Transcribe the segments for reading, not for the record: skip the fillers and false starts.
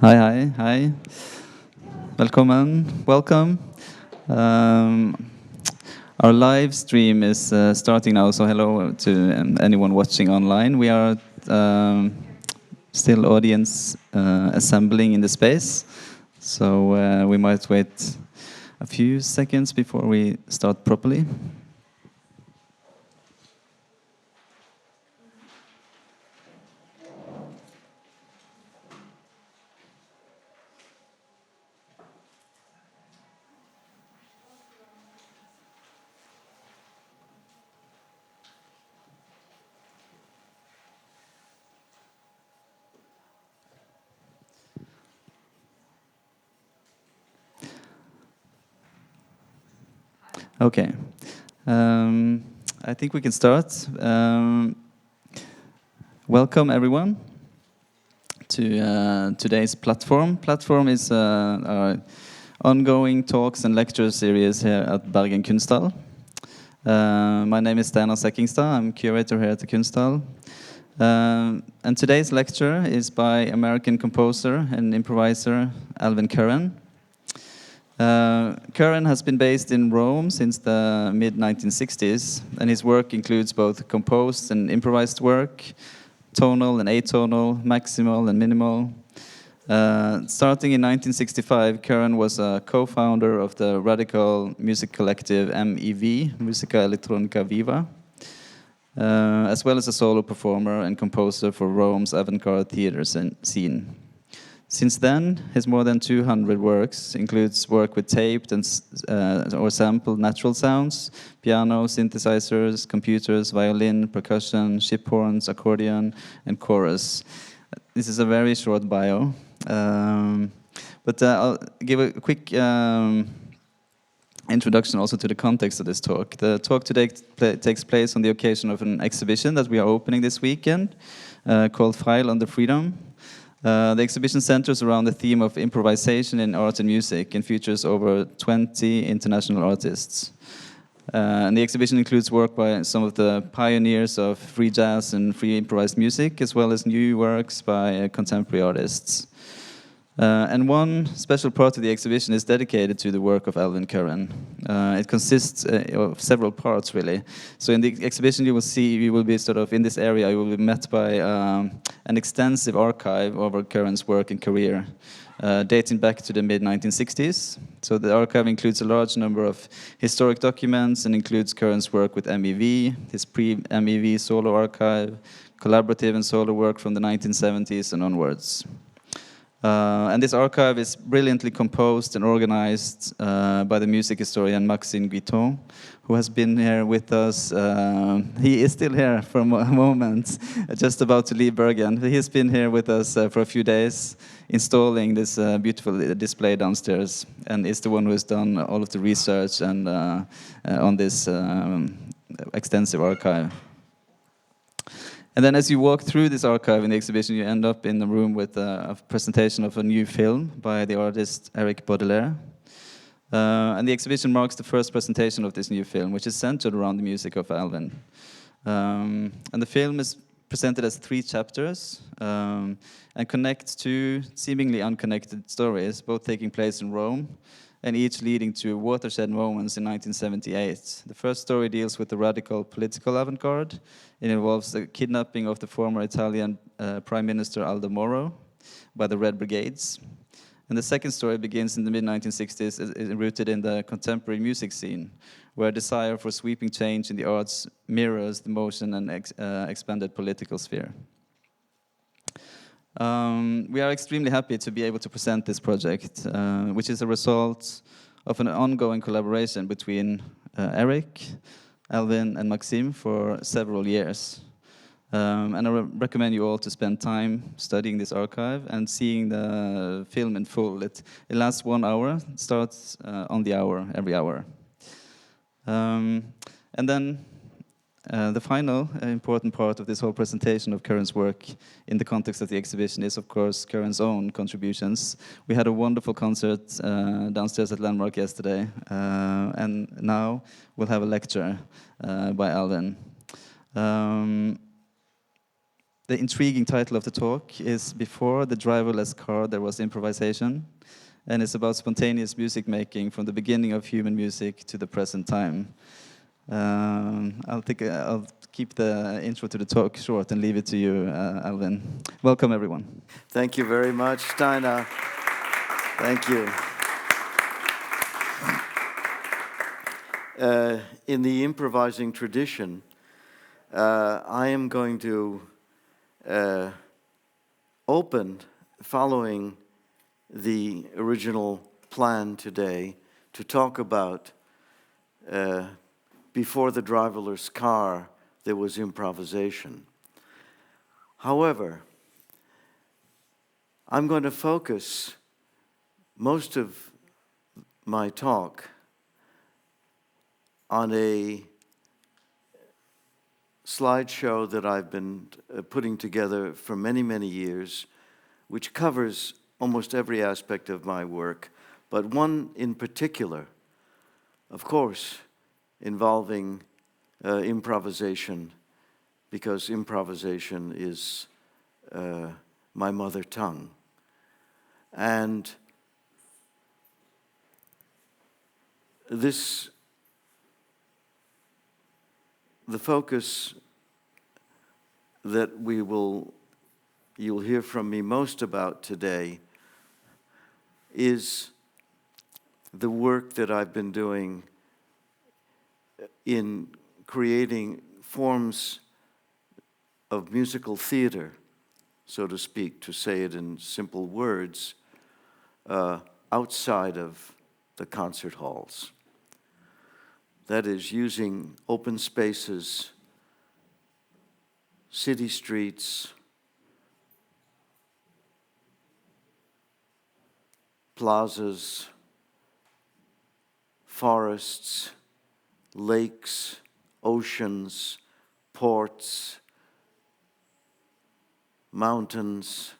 Hi. Welcome. Um, our live stream is starting now, so hello to anyone watching online. We are still audience assembling in the space, so we might wait a few seconds before we start properly. Okay. I think we can start. Welcome, everyone, to today's platform. Platform is our ongoing talks and lecture series here at Bergen Kunsthall. My name is Steinar Sekkingstad. I'm curator here at the Kunsthall. And today's lecture is by American composer and improviser Alvin Curran. Curran has been based in Rome since the mid-1960s, and his work includes both composed and improvised work, tonal and atonal, maximal and minimal. Starting in 1965, Curran was a co-founder of the radical music collective MEV, Musica Elettronica Viva, as well as a solo performer and composer for Rome's avant-garde theater scene. Since then, his more than 200 works includes work with taped and or sampled natural sounds, piano, synthesizers, computers, violin, percussion, ship horns, accordion, and chorus. This is a very short bio, but I'll give a quick introduction also to the context of this talk. The talk today takes place on the occasion of an exhibition that we are opening this weekend called File Under Freedom. The exhibition centers around the theme of improvisation in art and music and features over 20 international artists. And the exhibition includes work by some of the pioneers of free jazz and free improvised music, as well as new works by contemporary artists. And one special part of the exhibition is dedicated to the work of Alvin Curran. It consists of several parts, really. So in the exhibition you will be sort of, in this area, you will be met by an extensive archive of Curran's work and career, dating back to the mid-1960s. So the archive includes a large number of historic documents and includes Curran's work with MEV, his pre-MEV solo archive, collaborative and solo work from the 1970s and onwards. And this archive is brilliantly composed and organized by the music historian Maxime Guiton, who has been here with us. He is still here for a moment, just about to leave Bergen. He has been here with us for a few days, installing this beautiful display downstairs, and is the one who has done all of the research and on this extensive archive. And then as you walk through this archive in the exhibition, you end up in the room with a presentation of a new film by the artist Eric Baudelaire. And the exhibition marks the first presentation of this new film, which is centered around the music of Alvin. And the film is presented as 3 chapters and connects 2 seemingly unconnected stories, both taking place in Rome, and each leading to watershed moments in 1978. The first story deals with the radical political avant-garde. It involves the kidnapping of the former Italian Prime Minister Aldo Moro by the Red Brigades. And the second story begins in the mid-1960s, is rooted in the contemporary music scene, where a desire for sweeping change in the arts mirrors the motion and expanded political sphere. We are extremely happy to be able to present this project, which is a result of an ongoing collaboration between Eric, Alvin, and Maxime for several years. And I recommend you all to spend time studying this archive and seeing the film in full. It lasts 1 hour, it starts on the hour, every hour. And then the final important part of this whole presentation of Curran's work in the context of the exhibition is, of course, Curran's own contributions. We had a wonderful concert downstairs at Landmark yesterday, and now we'll have a lecture by Alvin. The intriguing title of the talk is Before the Driverless Car There Was Improvisation, and it's about spontaneous music making from the beginning of human music to the present time. I'll keep the intro to the talk short and leave it to you, Alvin. Welcome, everyone. Thank you very much, Steina. Thank you. In the improvising tradition, I am going to open, following the original plan today, to talk about before the driverless car, there was improvisation. However, I'm going to focus most of my talk on a slideshow that I've been putting together for many, many years, which covers almost every aspect of my work, but one in particular, of course, involving improvisation, because improvisation is my mother tongue. And the focus that you'll hear from me most about today is the work that I've been doing in creating forms of musical theater, so to speak, to say it in simple words, outside of the concert halls. That is, using open spaces, city streets, plazas, forests, lakes, oceans, ports, mountains,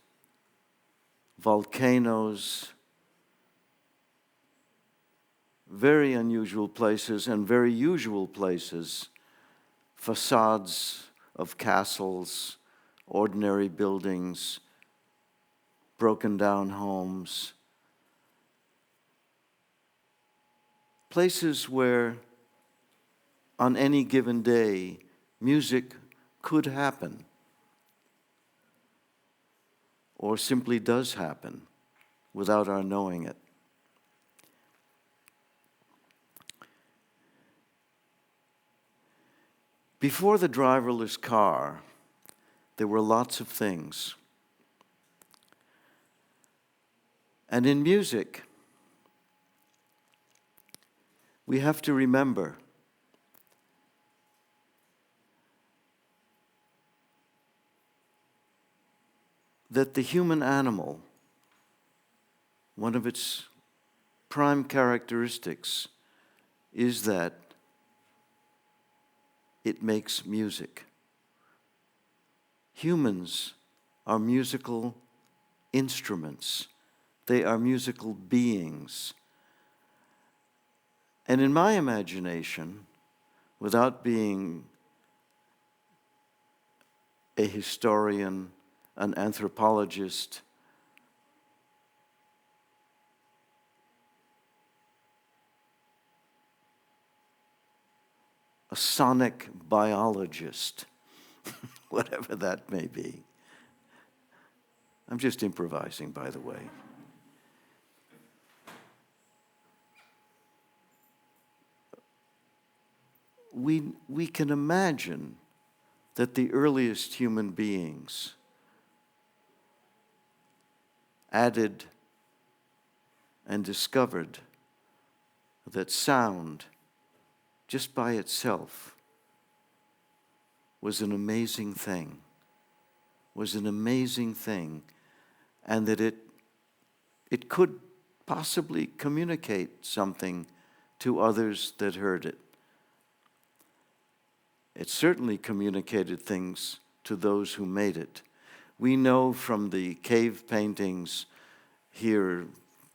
volcanoes, very unusual places and very usual places, facades of castles, ordinary buildings, broken down homes, places where on any given day music could happen or simply does happen without our knowing it. Before the driverless car, there were lots of things. And in music, we have to remember that the human animal, one of its prime characteristics is that it makes music. Humans are musical instruments. They are musical beings. And in my imagination, without being a historian, an anthropologist, a sonic biologist, whatever that may be. I'm just improvising, by the way. We can imagine that the earliest human beings added and discovered that sound, just by itself, was an amazing thing, and that it could possibly communicate something to others that heard it. It certainly communicated things to those who made it. We know from the cave paintings here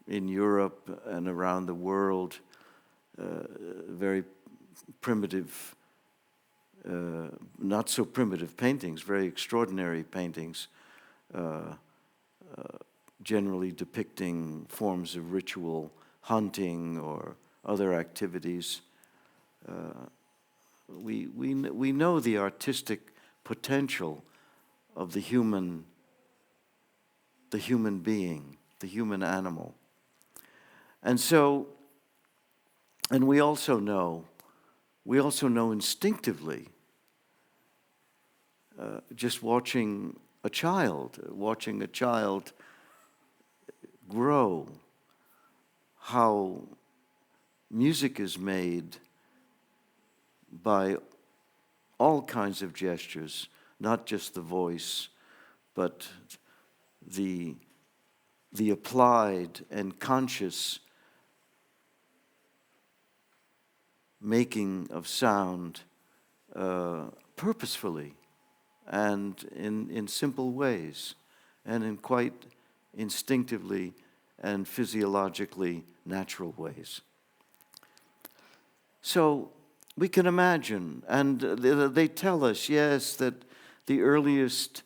in Europe and around the world, very primitive not so primitive paintings, very extraordinary paintings, generally depicting forms of ritual hunting or other activities. We know the artistic potential of the human being, the human animal. And so, and we also know instinctively, just watching a child grow, how music is made by all kinds of gestures, not just the voice, but the applied and conscious making of sound purposefully and in simple ways and in quite instinctively and physiologically natural ways. So we can imagine, and they tell us, yes, that the earliest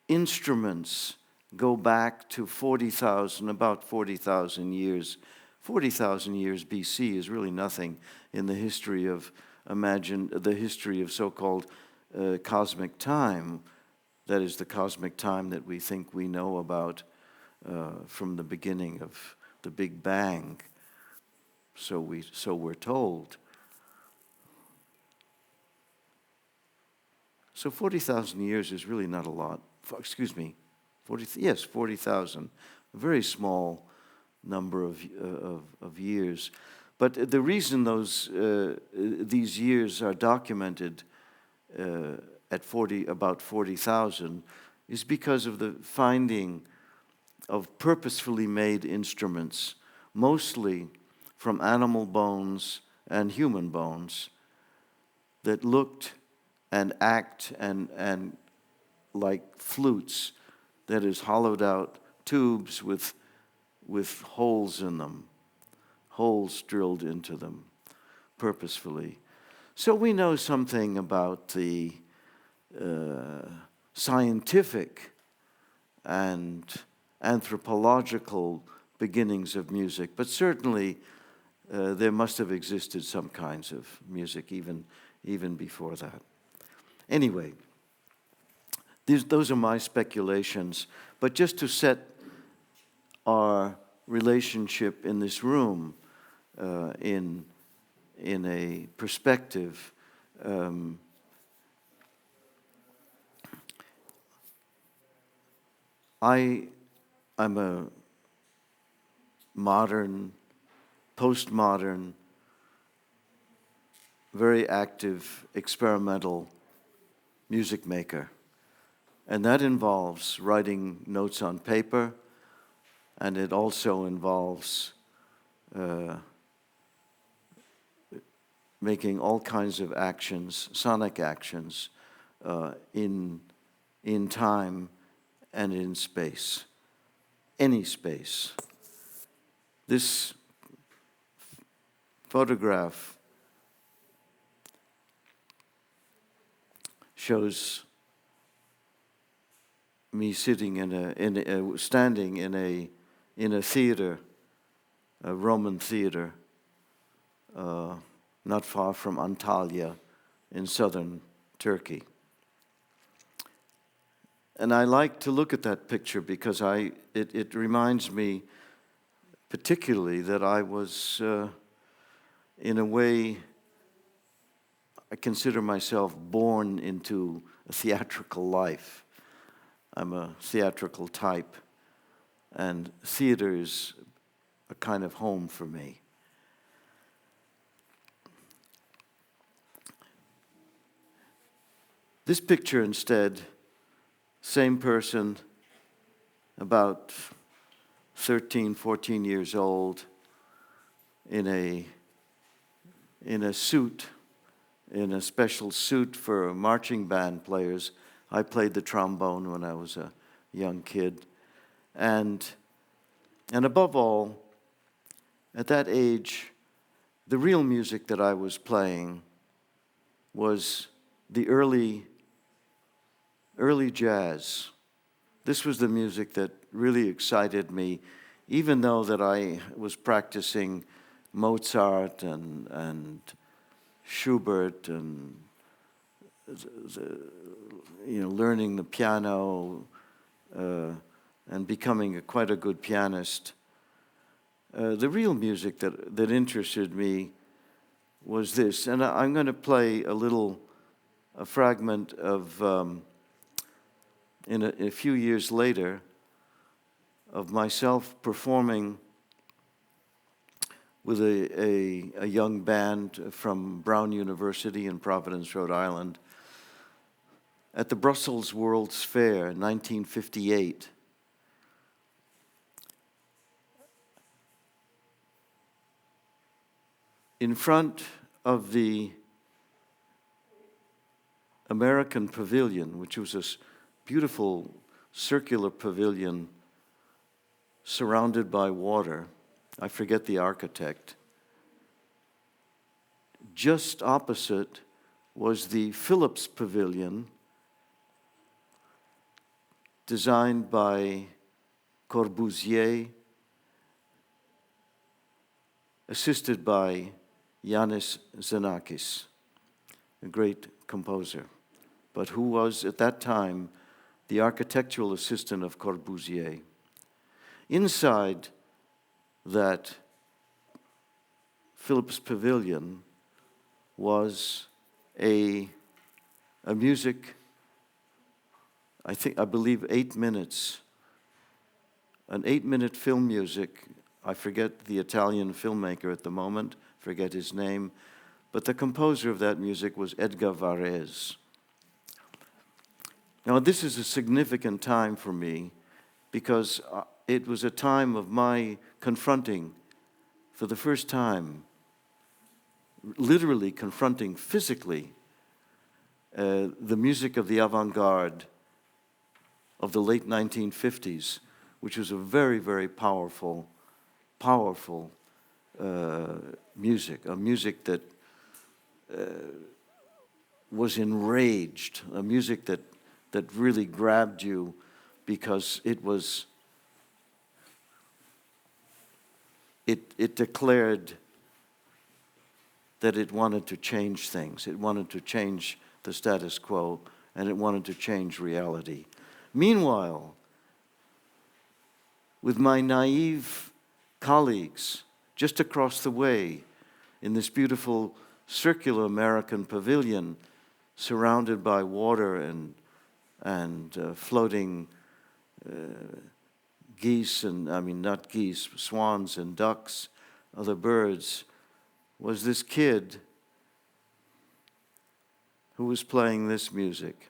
instruments go back to about 40,000 years. 40,000 years BC is really nothing in the history of so-called cosmic time. That is the cosmic time that we think we know about from the beginning of the Big Bang. So we're told. So 40,000 years is really not a lot. 40,000. A very small number of years. But the reason these years are documented at about 40,000 is because of the finding of purposefully made instruments, mostly from animal bones and human bones, that looked and act and like flutes, that is, hollowed out tubes with holes in them, holes drilled into them purposefully. So we know something about the scientific and anthropological beginnings of music, but certainly there must have existed some kinds of music even before that. Anyway, those are my speculations, but just to set our relationship in this room in a perspective, I'm a modern, postmodern, very active experimental music maker. And that involves writing notes on paper, and it also involves making all kinds of actions, sonic actions, in time and in space, any space. This photograph shows me sitting standing in a theater, a Roman theater, not far from Antalya in southern Turkey. And I like to look at that picture because it reminds me particularly that I was, in a way, I consider myself born into a theatrical life. I'm a theatrical type, and theater is a kind of home for me. This picture instead, same person, about 13, 14 years old, in a suit, in a special suit for marching band players. I played the trombone when I was a young kid. And above all, at that age, the real music that I was playing was the early jazz. This was the music that really excited me, even though that I was practicing Mozart and Schubert and learning the piano and becoming quite a good pianist. The real music that interested me was this, and I'm going to play a fragment of, in a few years later, of myself performing with a young band from Brown University in Providence, Rhode Island, at the Brussels World's Fair in 1958. In front of the American Pavilion, which was a beautiful circular pavilion surrounded by water, I forget the architect, just opposite was the Phillips Pavilion, designed by Corbusier, assisted by Yanis Xenakis, a great composer, but who was at that time the architectural assistant of Corbusier. Inside that Phillips Pavilion was a music, I believe 8 minutes, an 8-minute film music. I forget the Italian filmmaker at the moment, forget his name, but the composer of that music was Edgar Varese. Now, this is a significant time for me because it was a time of my confronting, for the first time, literally confronting physically the music of the avant-garde of the late 1950s, which was a very, very powerful music, a music that was enraged, a music that really grabbed you because it declared that it wanted to change things. It wanted to change the status quo, and it wanted to change reality. Meanwhile, with my naive colleagues just across the way in this beautiful circular American pavilion surrounded by water and floating geese not geese, swans and ducks, other birds, was this kid who was playing this music.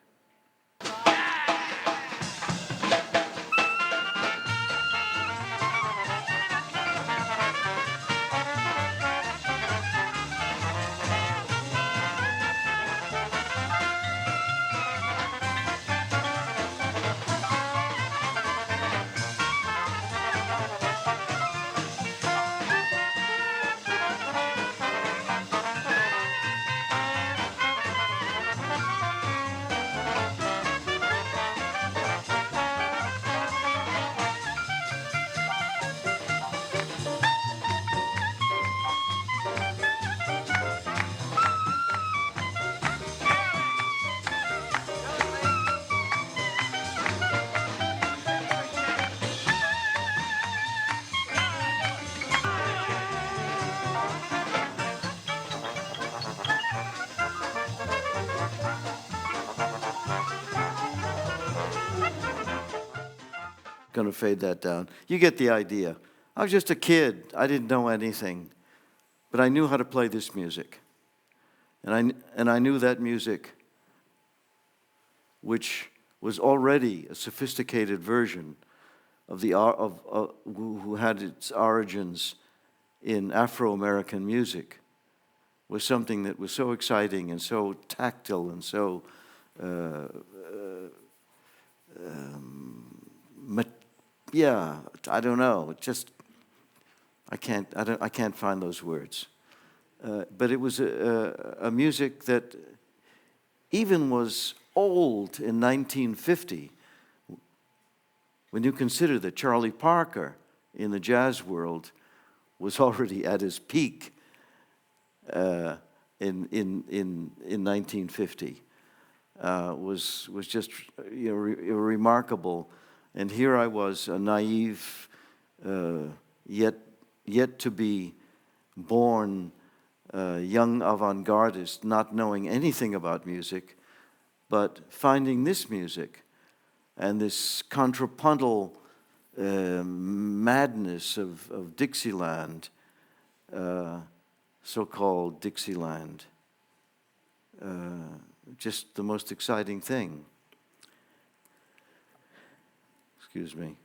Going to fade that down. You get the idea. I was just a kid. I didn't know anything. But I knew how to play this music. And I knew that music, which was already a sophisticated version of who had its origins in Afro-American music, was something that was so exciting and so tactile and so I don't know. I can't find those words. But it was a music that even was old in 1950. When you consider that Charlie Parker in the jazz world was already at his peak in 1950, was just remarkable. And here I was, a naive, yet to be born young avant-gardist, not knowing anything about music, but finding this music and this contrapuntal madness of Dixieland, so-called Dixieland, just the most exciting thing. Excuse me.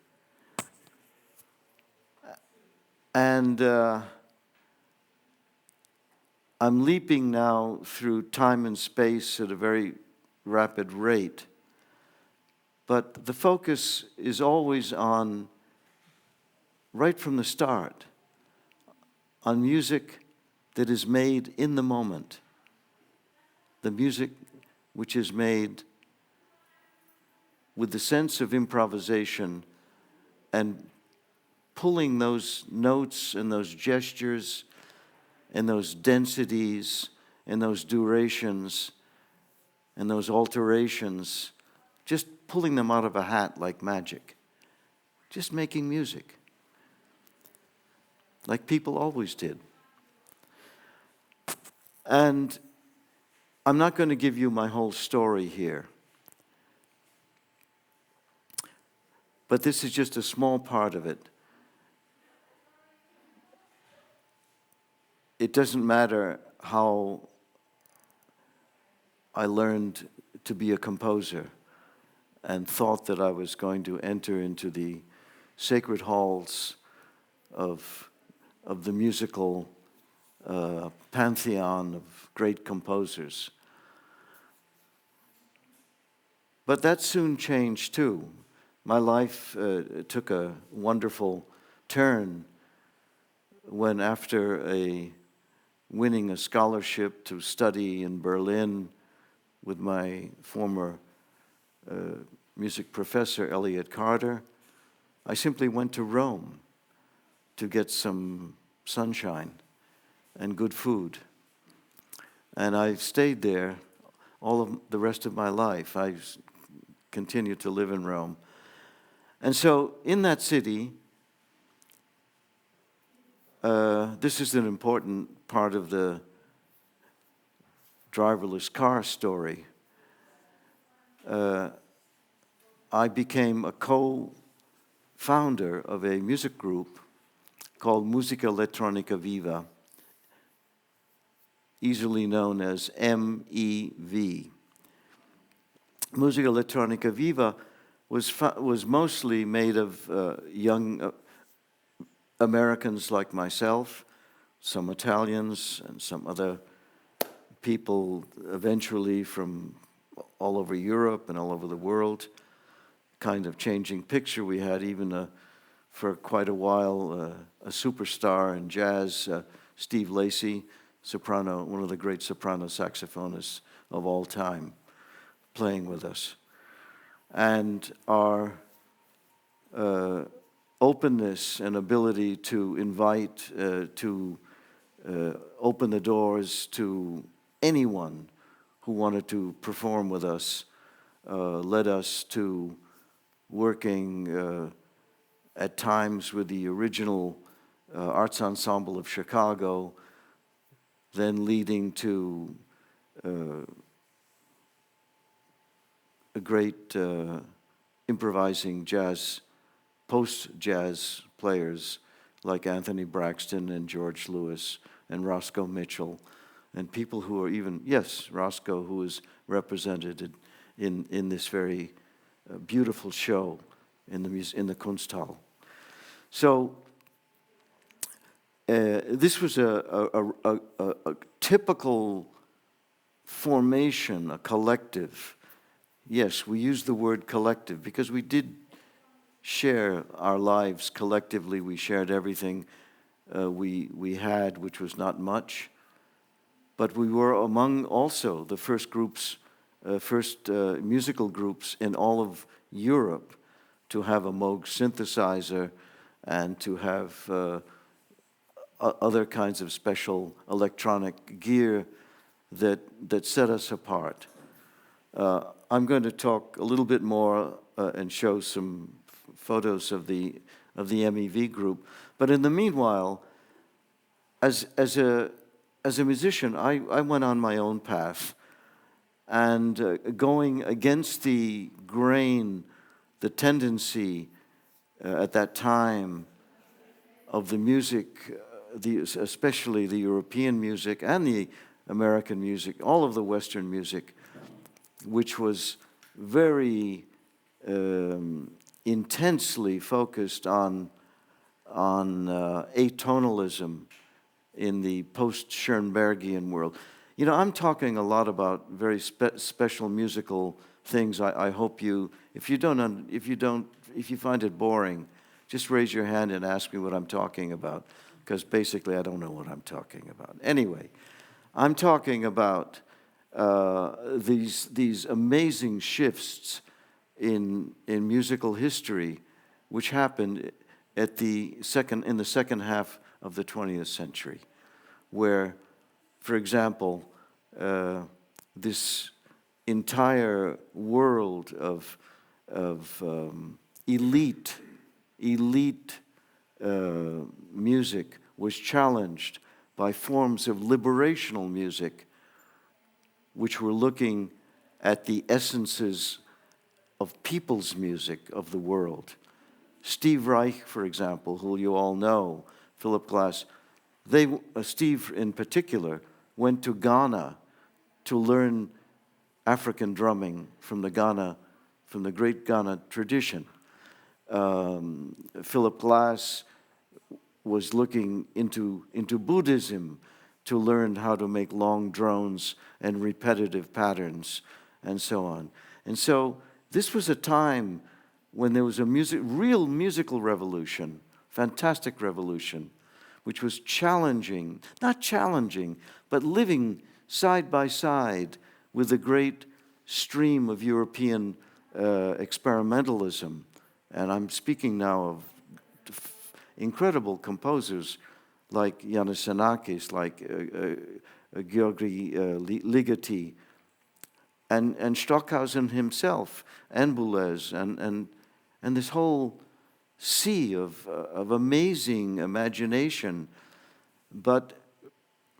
And I'm leaping now through time and space at a very rapid rate. But the focus is always on, right from the start, on music that is made in the moment. The music which is made with the sense of improvisation and pulling those notes and those gestures and those densities and those durations and those alterations, just pulling them out of a hat like magic. Just making music, like people always did. And I'm not going to give you my whole story here, but this is just a small part of it. It doesn't matter how I learned to be a composer and thought that I was going to enter into the sacred halls of the musical pantheon of great composers. But that soon changed too. My life took a wonderful turn when, after winning a scholarship to study in Berlin with my former music professor, Elliot Carter, I simply went to Rome to get some sunshine and good food. And I stayed there all of the rest of my life. I continued to live in Rome. And so in that city, this is an important part of the driverless car story. I became a co-founder of a music group called Musica Elettronica Viva, easily known as MEV. Musica Elettronica Viva was mostly made of young Americans like myself, some Italians, and some other people eventually from all over Europe and all over the world. Kind of changing picture. We had even for quite a while a superstar in jazz, Steve Lacy, soprano, one of the great soprano saxophonists of all time, playing with us. And our openness and ability to invite, to open the doors to anyone who wanted to perform with us led us to working at times with the original Arts Ensemble of Chicago, then leading to a great improvising jazz, post-jazz players like Anthony Braxton and George Lewis and Roscoe Mitchell, and people who are even, yes, Roscoe, who is represented in this very beautiful show in the Kunsthal. So this was a typical formation, a collective. Yes, we use the word collective because we did share our lives collectively. We shared everything we had, which was not much, but we were among also the first groups, musical groups in all of Europe to have a Moog synthesizer and to have other kinds of special electronic gear that set us apart. I'm going to talk a little bit more and show some photos of the MEV group. But in the meanwhile, as a musician, I went on my own path, and going against the grain, the tendency at that time of the music, especially the European music and the American music, all of the Western music, which was very intensely focused on atonalism in the post-Schoenbergian world. You know, I'm talking a lot about very special musical things. I hope you, if you find it boring, just raise your hand and ask me what I'm talking about, because basically I don't know what I'm talking about. Anyway, I'm talking about these amazing shifts in musical history, which happened in the second half of the 20th century, where, for example, this entire world of elite music was challenged by forms of liberational music, which were looking at the essences of people's music of the world. Steve Reich, for example, who you all know, Philip Glass, Steve in particular, went to Ghana to learn African drumming from the great Ghana tradition. Philip Glass was looking into Buddhism to learn how to make long drones and repetitive patterns and so on. And so this was a time when there was a real musical revolution, fantastic revolution, which was challenging, not challenging, but living side by side with the great stream of European experimentalism. And I'm speaking now of incredible composers like Yanis Xenakis, like György Ligeti, and Stockhausen himself, and Boulez, and this whole sea of amazing imagination, but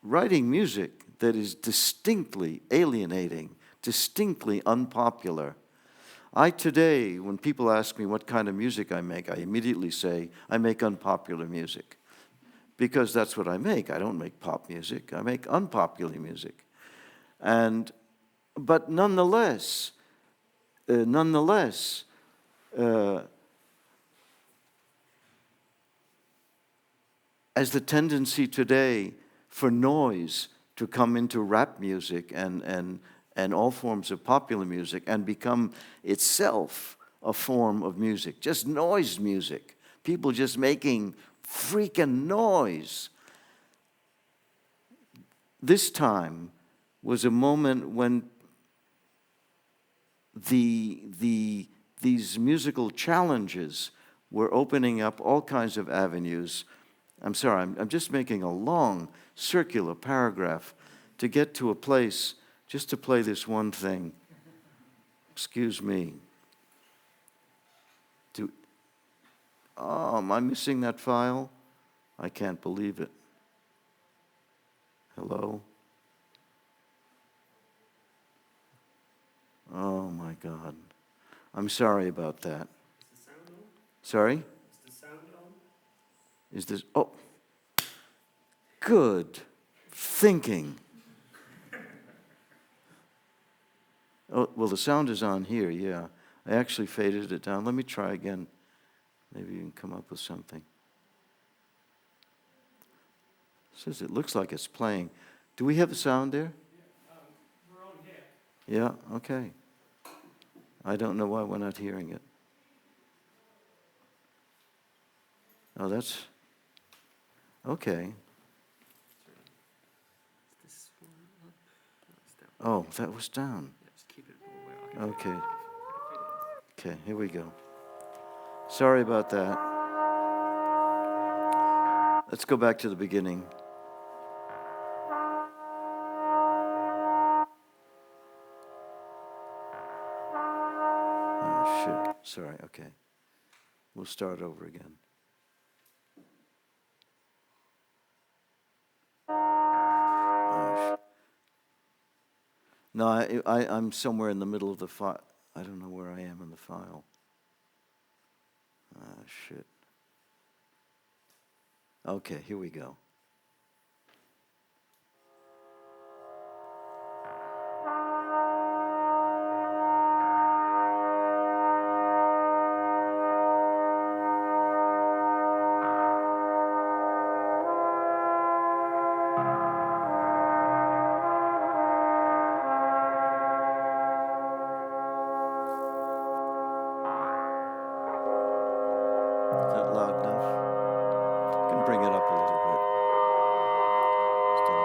writing music that is distinctly alienating, distinctly unpopular. Today, when people ask me what kind of music I make, I immediately say, I make unpopular music. Because that's what I make. I don't make pop music. I make unpopular music. But nonetheless, as the tendency today for noise to come into rap music and all forms of popular music and become itself a form of music, just noise music, people just making freaking noise. This time was a moment when these musical challenges were opening up all kinds of avenues. I'm sorry, I'm just making a long circular paragraph to get to a place just to play this one thing. Excuse me. Am I missing that file? I can't believe it. Hello? Oh my God. I'm sorry about that. Is the sound on? Sorry? Is the sound on? Is this? Oh. Good thinking. Oh, well, the sound is on here, yeah. I actually faded it down. Let me try again. Maybe you can come up with something. It says it looks like it's playing. Do we have the sound there? Yeah, we're on here. Yeah, okay. I don't know why we're not hearing it. Oh, that's okay. This one. Oh, that was down. Just keep it away. Okay. Okay, here we go. Sorry about that. Let's go back to the beginning. Oh, shit. Sorry, okay. We'll start over again. No, I'm somewhere in the middle of the file. I don't know where I am in the file. Ah, shit. Okay, here we go. Is that loud enough? You can bring it up a little bit. Still.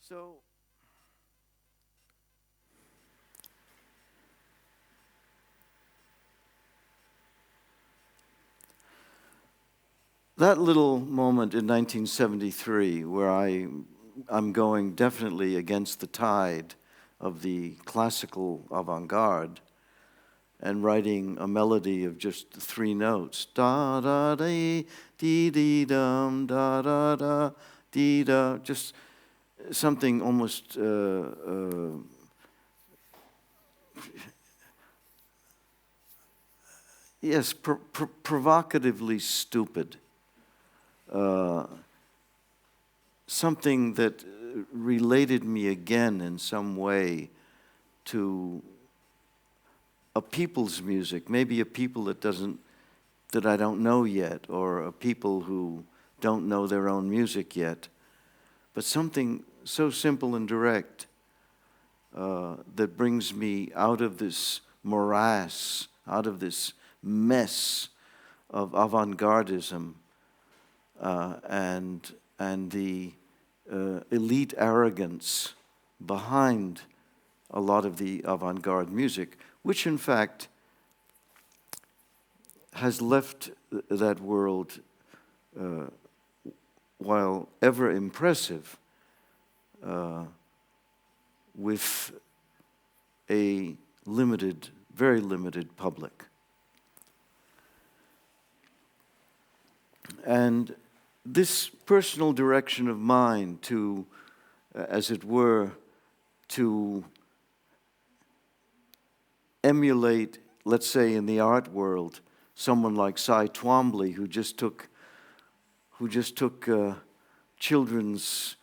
So, that little moment in 1973 where I'm going definitely against the tide of the classical avant-garde and writing a melody of just 3 notes. Da da dee dee dee dum da da da dee da, just something almost yes, provocatively stupid. Something that related me again in some way to a people's music, maybe a people that I don't know yet, or a people who don't know their own music yet, but something so simple and direct that brings me out of this morass, out of this mess of avant-gardism and the elite arrogance behind a lot of the avant-garde music, which in fact has left that world, while ever impressive, with a limited, very limited public. And this personal direction of mine to, as it were, to emulate, let's say in the art world, someone like Cy Twombly, who just took children's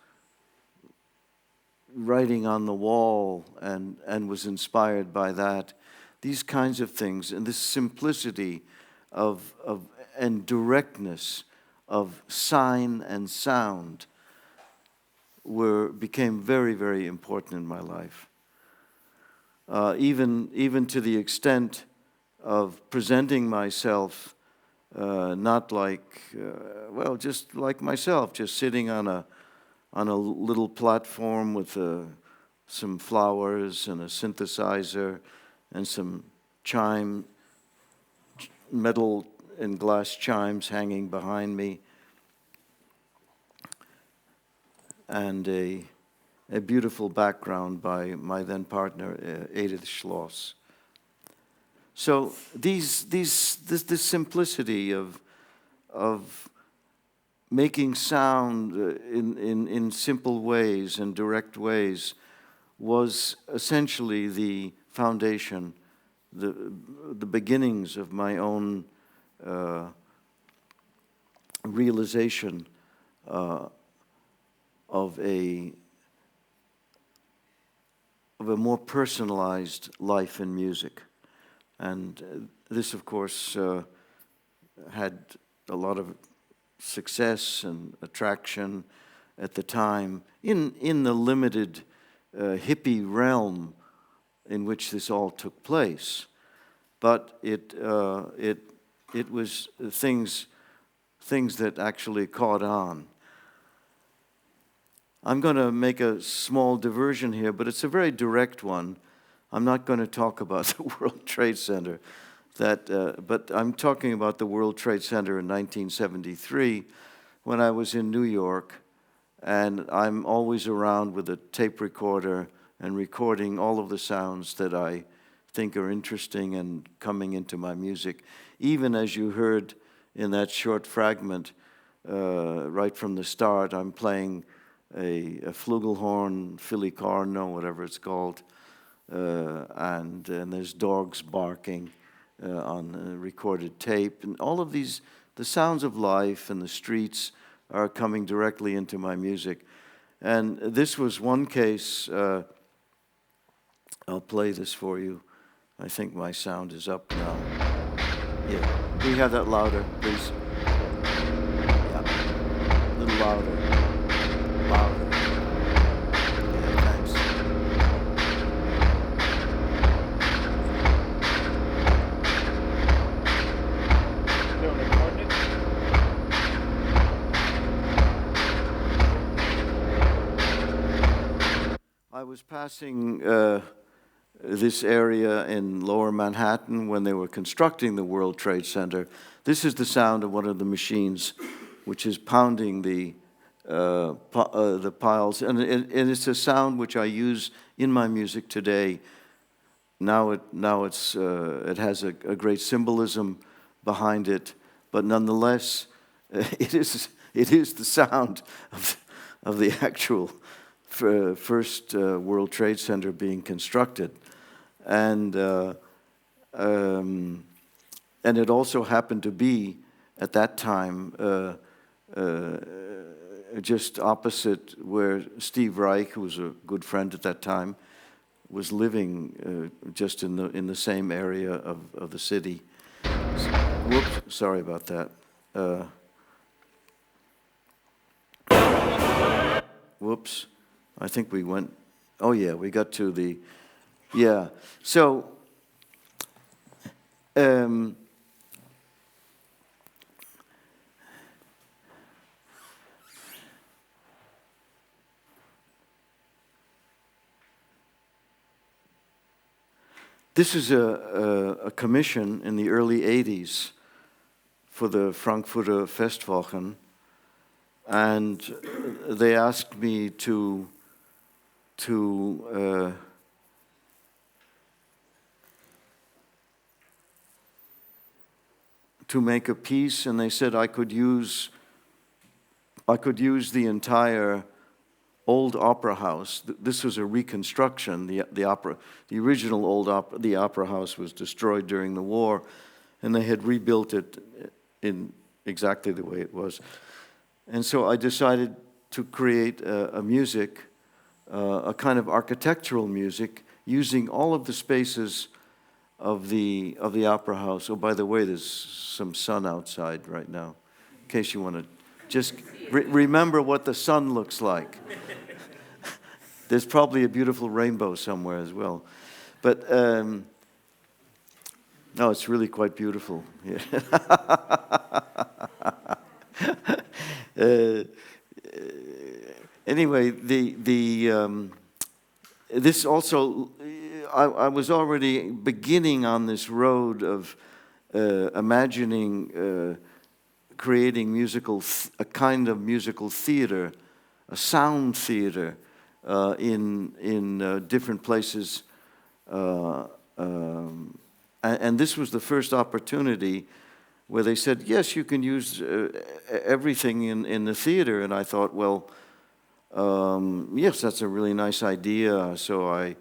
writing on the wall and was inspired by that. These kinds of things and this simplicity of and directness of sign and sound became very, very important in my life. Even to the extent of presenting myself not like, just like myself, just sitting on a little platform with some flowers and a synthesizer and some metal and glass chimes hanging behind me, and a beautiful background by my then partner, Edith Schloss. So this simplicity of making sound in simple ways and direct ways was essentially the foundation, the beginnings of my own realization of a more personalized life in music. And this, of course, had a lot of success and attraction at the time in the limited hippie realm in which this all took place. But it was things that actually caught on. I'm going to make a small diversion here, but it's a very direct one. I'm not going to talk about the World Trade Center, but I'm talking about the World Trade Center in 1973 when I was in New York, and I'm always around with a tape recorder and recording all of the sounds that I think are interesting and coming into my music. Even as you heard in that short fragment, right from the start, I'm playing a flugelhorn, filicorno, whatever it's called, and there's dogs barking on recorded tape. And all of these, the sounds of life and the streets are coming directly into my music. And this was one case. I'll play this for you. I think my sound is up now. Yeah, can you have that louder, please? Yeah, a little louder. Louder. Yeah, thanks. I was passing this area in Lower Manhattan when they were constructing the World Trade Center. This is the sound of one of the machines, which is pounding the piles, and it's a sound which I use in my music today. Now it has a great symbolism behind it, but nonetheless, it is the sound of the actual first World Trade Center being constructed. And and it also happened to be at that time just opposite where Steve Reich, who was a good friend at that time, was living just in the same area of the city. Whoops, sorry about that. Whoops, I think we went, oh yeah, we got to the, yeah. So, this is a commission in the early 80s for the Frankfurter Festwochen, and they asked me to make a piece, and they said I could use the entire old opera house. This was a reconstruction. The original the opera house was destroyed during the war, and they had rebuilt it in exactly the way it was. And so I decided to create a music, a kind of architectural music, using all of the spaces of the opera house. Oh, by the way, there's some sun outside right now, in case you want to just remember what the sun looks like. There's probably a beautiful rainbow somewhere as well. But, no, it's really quite beautiful. Yeah. Anyway, this also, I was already beginning on this road of imagining creating a kind of musical theater, a sound theater in different places, and this was the first opportunity where they said, yes, you can use everything in the theater. And I thought, well, yes, that's a really nice idea. So I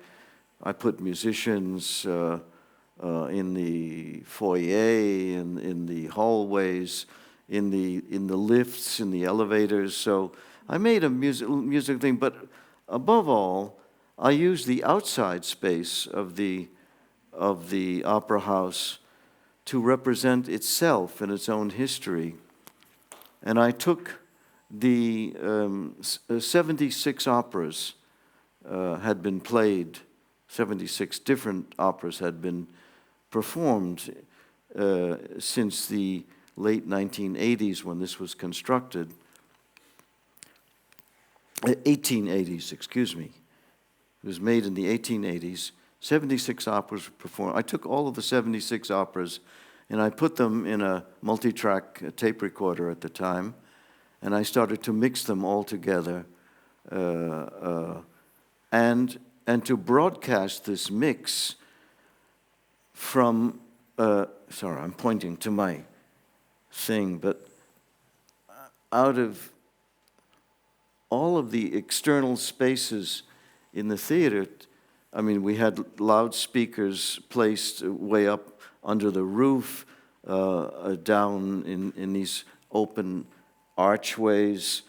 put musicians in the foyer, in the hallways, in the lifts, in the elevators. So I made a music thing, but above all, I used the outside space of the opera house to represent itself and its own history. And I took the 76 operas had been played, 76 different operas had been performed since the late 1980s when this was constructed. 1880s, excuse me. It was made in the 1880s. 76 operas were performed. I took all of the 76 operas and I put them in a multi-track tape recorder at the time, and I started to mix them all together and to broadcast this mix from, sorry, I'm pointing to my thing, but out of all of the external spaces in the theater, I mean, we had loudspeakers placed way up under the roof, down in these open archways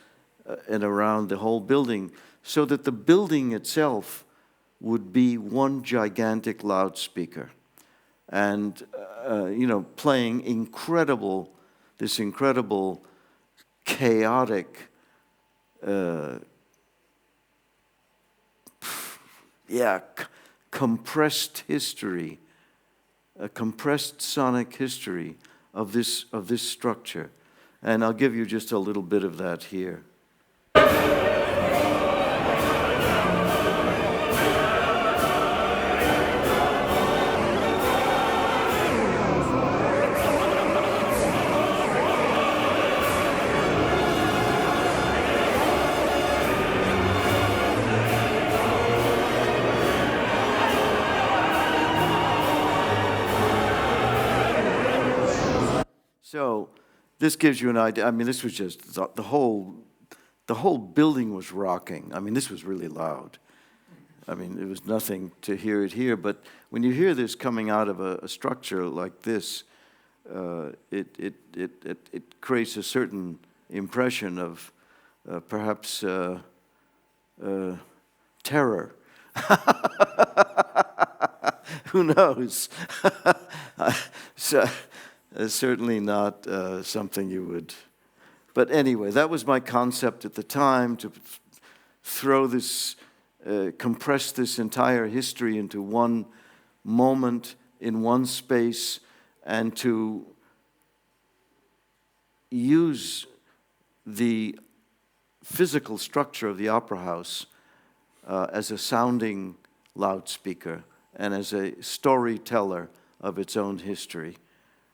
and around the whole building, so that the building itself would be one gigantic loudspeaker. And, playing this incredible, chaotic, compressed history, a compressed sonic history of this structure. And I'll give you just a little bit of that here. So this gives you an idea. I mean, this was just the whole building was rocking. I mean, this was really loud. I mean, it was nothing to hear it here, but when you hear this coming out of a structure like this, it creates a certain impression of perhaps terror. Who knows? So, certainly not something you would. But anyway, that was my concept at the time, to throw this, compress this entire history into one moment in one space, and to use the physical structure of the opera house as a sounding loudspeaker and as a storyteller of its own history,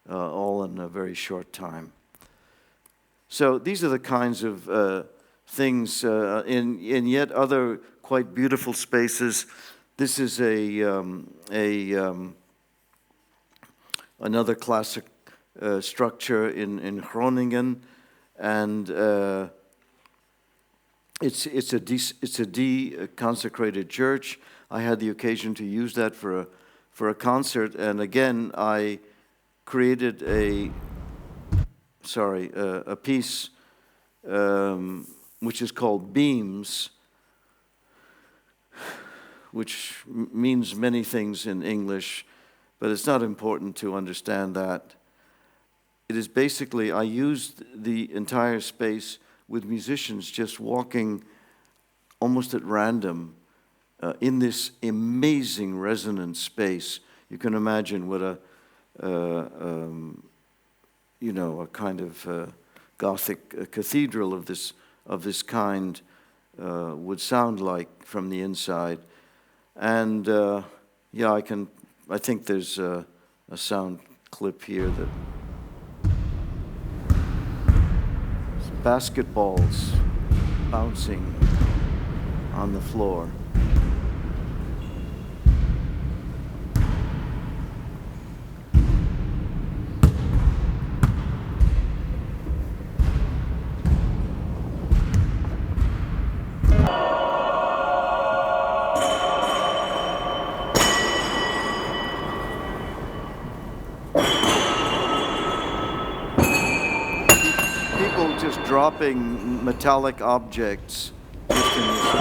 all in a very short time. So these are the kinds of things in yet other quite beautiful spaces. This is another classic structure in Groningen, and it's a deconsecrated church. I had the occasion to use that for a concert, and again I created a piece which is called Beams, which means many things in English, but it's not important to understand that. It is basically, I used the entire space with musicians just walking almost at random in this amazing resonant space. You can imagine what a kind of Gothic cathedral of this kind would sound like from the inside. And I think there's a sound clip here that basketballs bouncing on the floor. Just dropping metallic objects just in this space.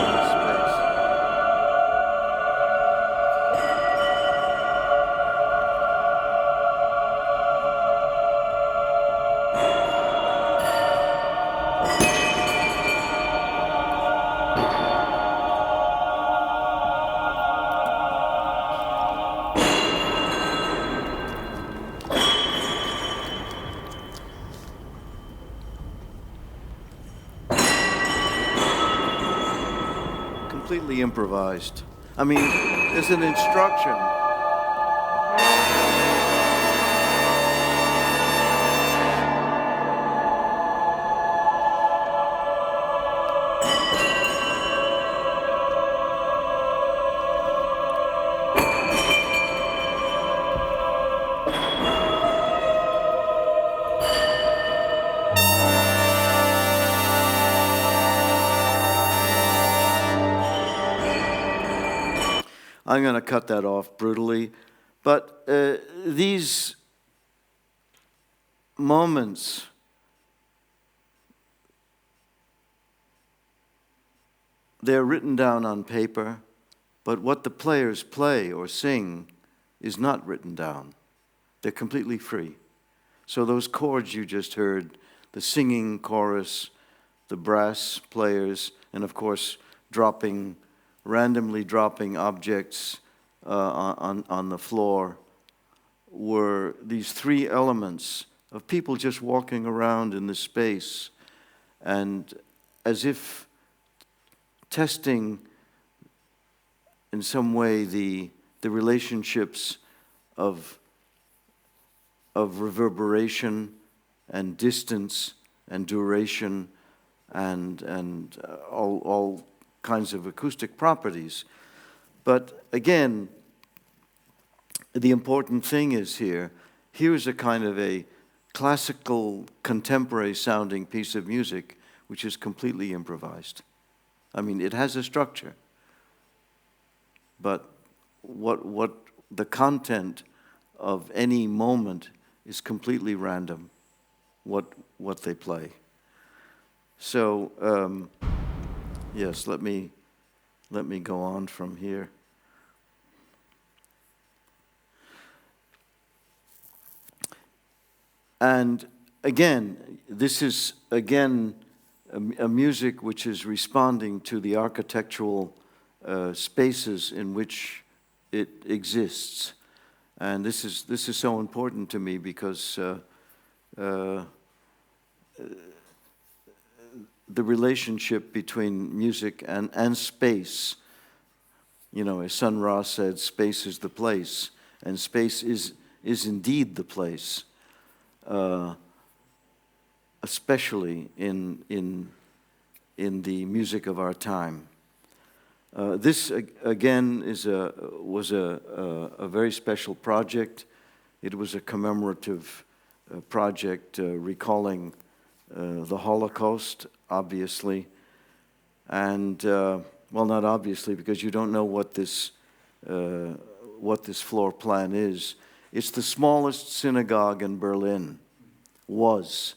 Completely improvised. I mean, there's an instruction. I'm going to cut that off brutally. But these moments they're written down on paper, but what the players play or sing is not written down. They're completely free. So those chords you just heard, the singing chorus, the brass players, and of course randomly dropping objects on the floor, were these three elements of people just walking around in the space and as if testing in some way the relationships of reverberation and distance and duration and all kinds of acoustic properties. But again, the important thing is here's a kind of a classical, contemporary sounding piece of music which is completely improvised. I mean, it has a structure, but what the content of any moment is completely random, what they play. So yes, let me go on from here. And again, this is again a music which is responding to the architectural spaces in which it exists. And this is so important to me because the relationship between music and space, you know, as Sun Ra said, space is the place, and space is indeed the place, especially in the music of our time. This again was a very special project. It was a commemorative project recalling the Holocaust, obviously, and well, not obviously, because you don't know what this floor plan is. It's the smallest synagogue in Berlin. Was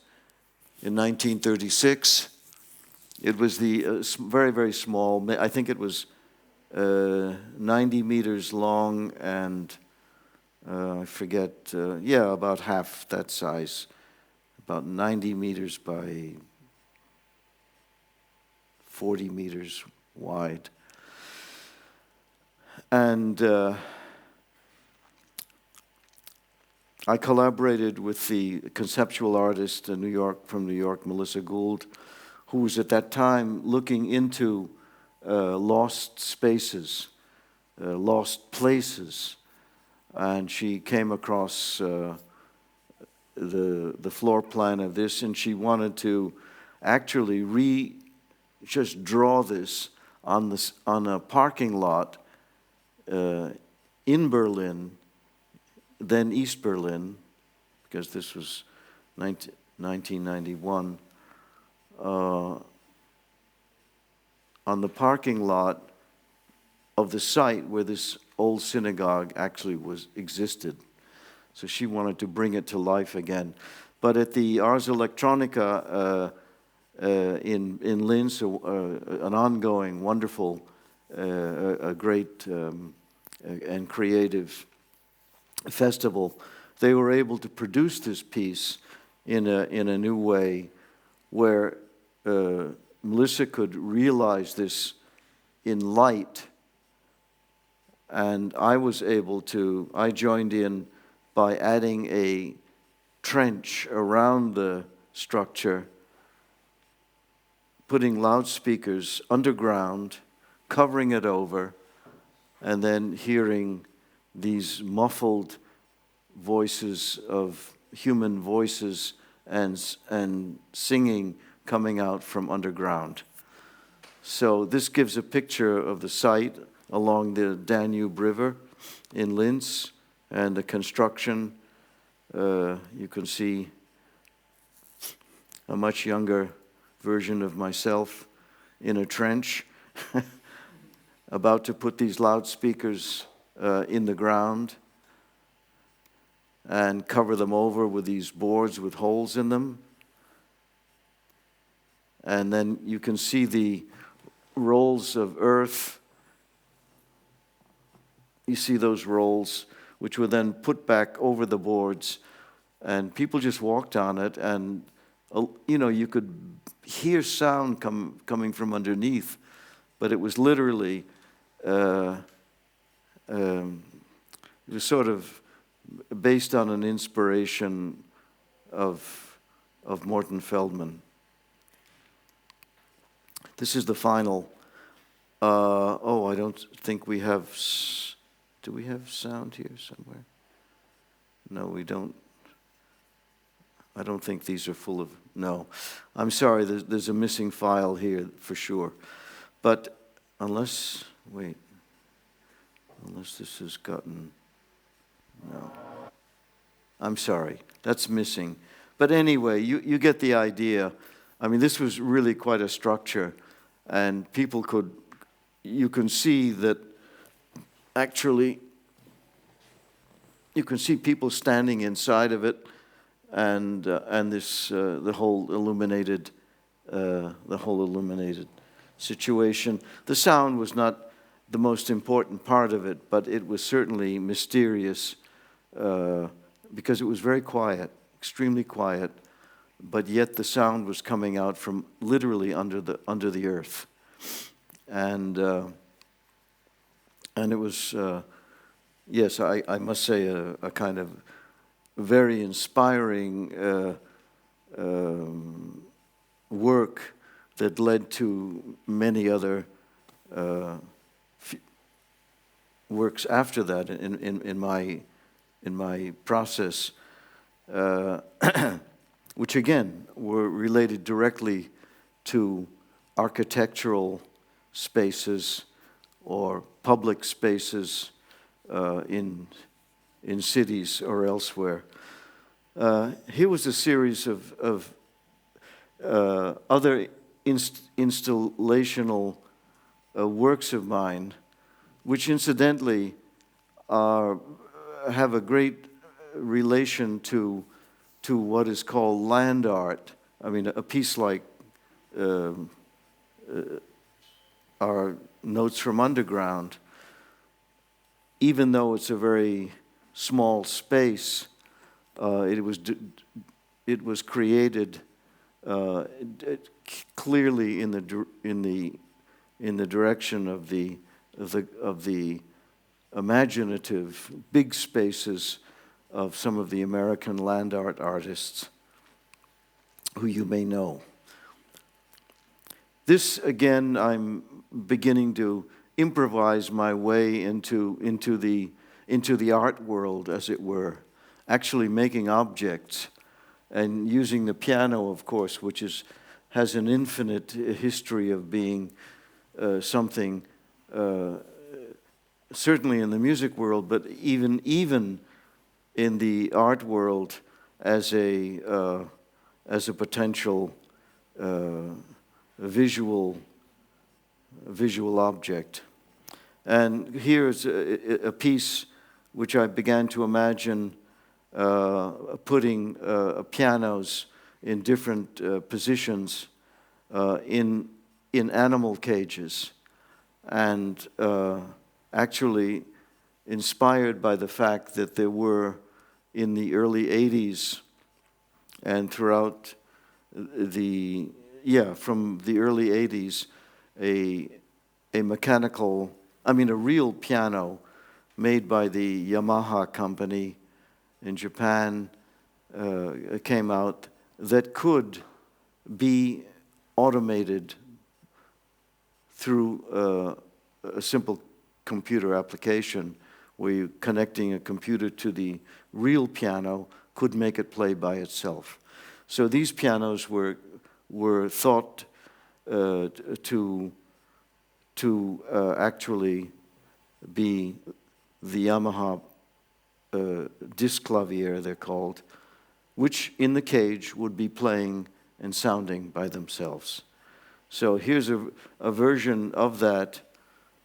in 1936. It was the very, very small. I think it was 90 meters long and I forget. Yeah, about half that size. About 90 meters by 40 meters wide. And I collaborated with the conceptual artist from New York, Melissa Gould, who was at that time looking into lost spaces, lost places. And she came across the floor plan of this, and she wanted to actually just draw this on a parking lot in Berlin, then East Berlin, because this was 1991, on the parking lot of the site where this old synagogue actually existed. So she wanted to bring it to life again. But at the Ars Electronica in Linz, an ongoing, wonderful, a great and creative festival, they were able to produce this piece in a new way where Melissa could realize this in light, and I joined in by adding a trench around the structure, putting loudspeakers underground, covering it over, and then hearing these muffled voices of human voices and singing coming out from underground. So this gives a picture of the site along the Danube River in Linz and the construction. You can see a much younger version of myself in a trench about to put these loudspeakers in the ground and cover them over with these boards with holes in them. And then you can see the rolls of earth. You see those rolls, which were then put back over the boards, and people just walked on it, and you could hear sound coming from underneath, but it was literally it was sort of based on an inspiration of Morton Feldman. This is the final. I don't think we have. Do we have sound here somewhere? No, we don't. I don't think these are full of. No, I'm sorry. There's a missing file here for sure. But unless this has gotten. No. I'm sorry. That's missing. But anyway, you get the idea. I mean, this was really quite a structure, and you can see that actually, you can see people standing inside of it, and this the whole illuminated situation. The sound was not the most important part of it, but it was certainly mysterious because it was very quiet, extremely quiet, but yet the sound was coming out from literally under the earth, and it was yes, I must say a kind of very inspiring work that led to many other works after that in my process, which again were related directly to architectural spaces or public spaces in cities or elsewhere. Here was a series of other installational works of mine, which incidentally have a great relation to what is called land art. I mean, a piece like our Notes from Underground, even though it's a very small space, it was created clearly in the direction of the imaginative big spaces of some of the American land art artists who you may know. This again, I'm beginning to improvise my way into the art world, as it were, actually making objects and using the piano, of course, which has an infinite history of being something, certainly in the music world, but even in the art world as a potential visual object. And here's a piece which I began to imagine putting pianos in different positions in animal cages, and actually inspired by the fact that there were in the early 80s and throughout from the early 80s, a real piano made by the Yamaha company in Japan came out that could be automated through a simple computer application where you connecting a computer to the real piano could make it play by itself. So these pianos were thought to actually be the Yamaha disc clavier, they're called, which in the cage would be playing and sounding by themselves. So here's a version of that,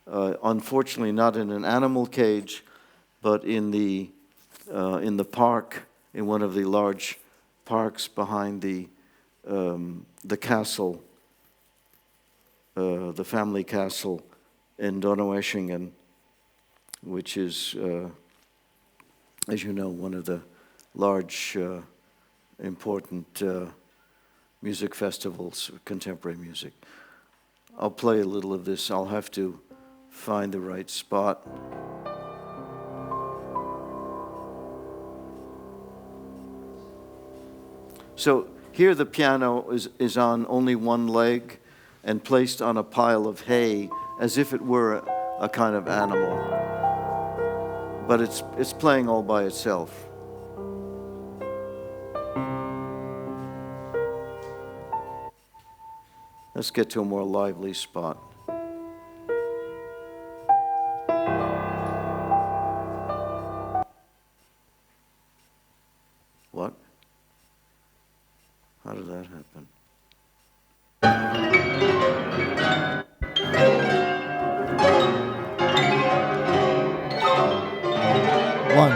unfortunately not in an animal cage, but in the park, in one of the large parks behind the castle, the family castle in Donaueschingen, which is, as you know, one of the large, important music festivals, contemporary music. I'll play a little of this. I'll have to find the right spot. So here the piano is on only one leg and placed on a pile of hay as if it were a kind of animal. But it's playing all by itself. Let's get to a more lively spot. What? How did that happen? One.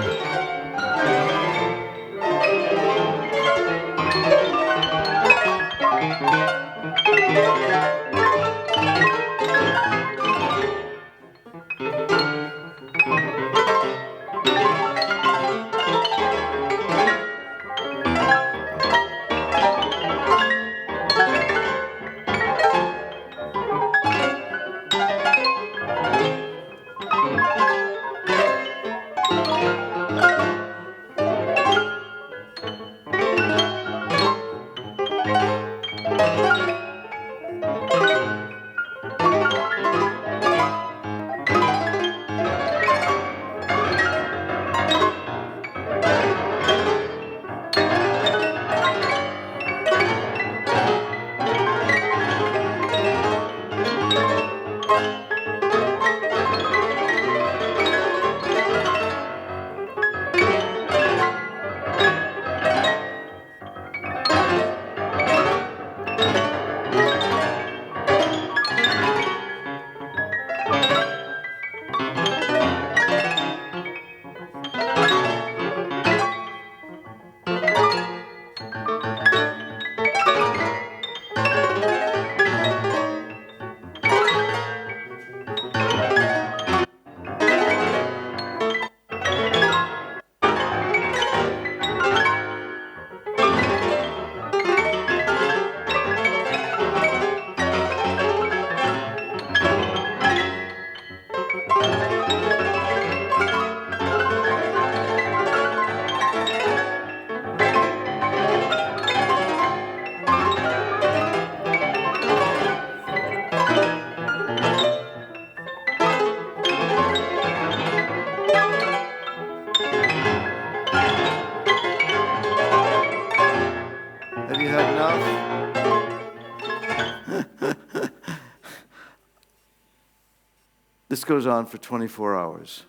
goes on for 24 hours,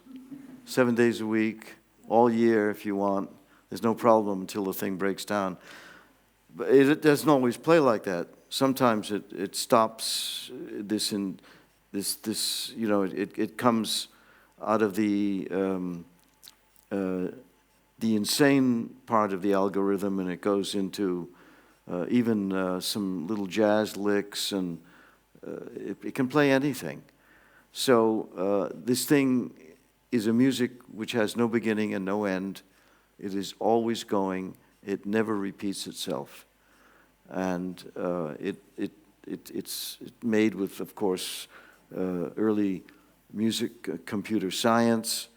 7 days a week, all year if you want. There's no problem until the thing breaks down. But it doesn't always play like that. Sometimes it stops it comes out of the insane part of the algorithm, and it goes into even some little jazz licks, and it can play anything. So this thing is a music which has no beginning and no end. It is always going. It never repeats itself. And it's made with, of course, early music, computer science,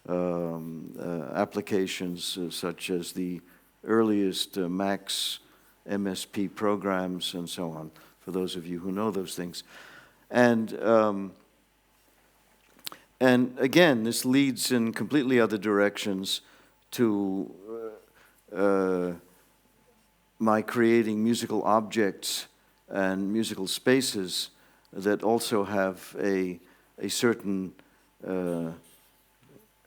applications such as the earliest Max MSP programs and so on, for those of you who know those things. And again, this leads in completely other directions to my creating musical objects and musical spaces that also have a certain,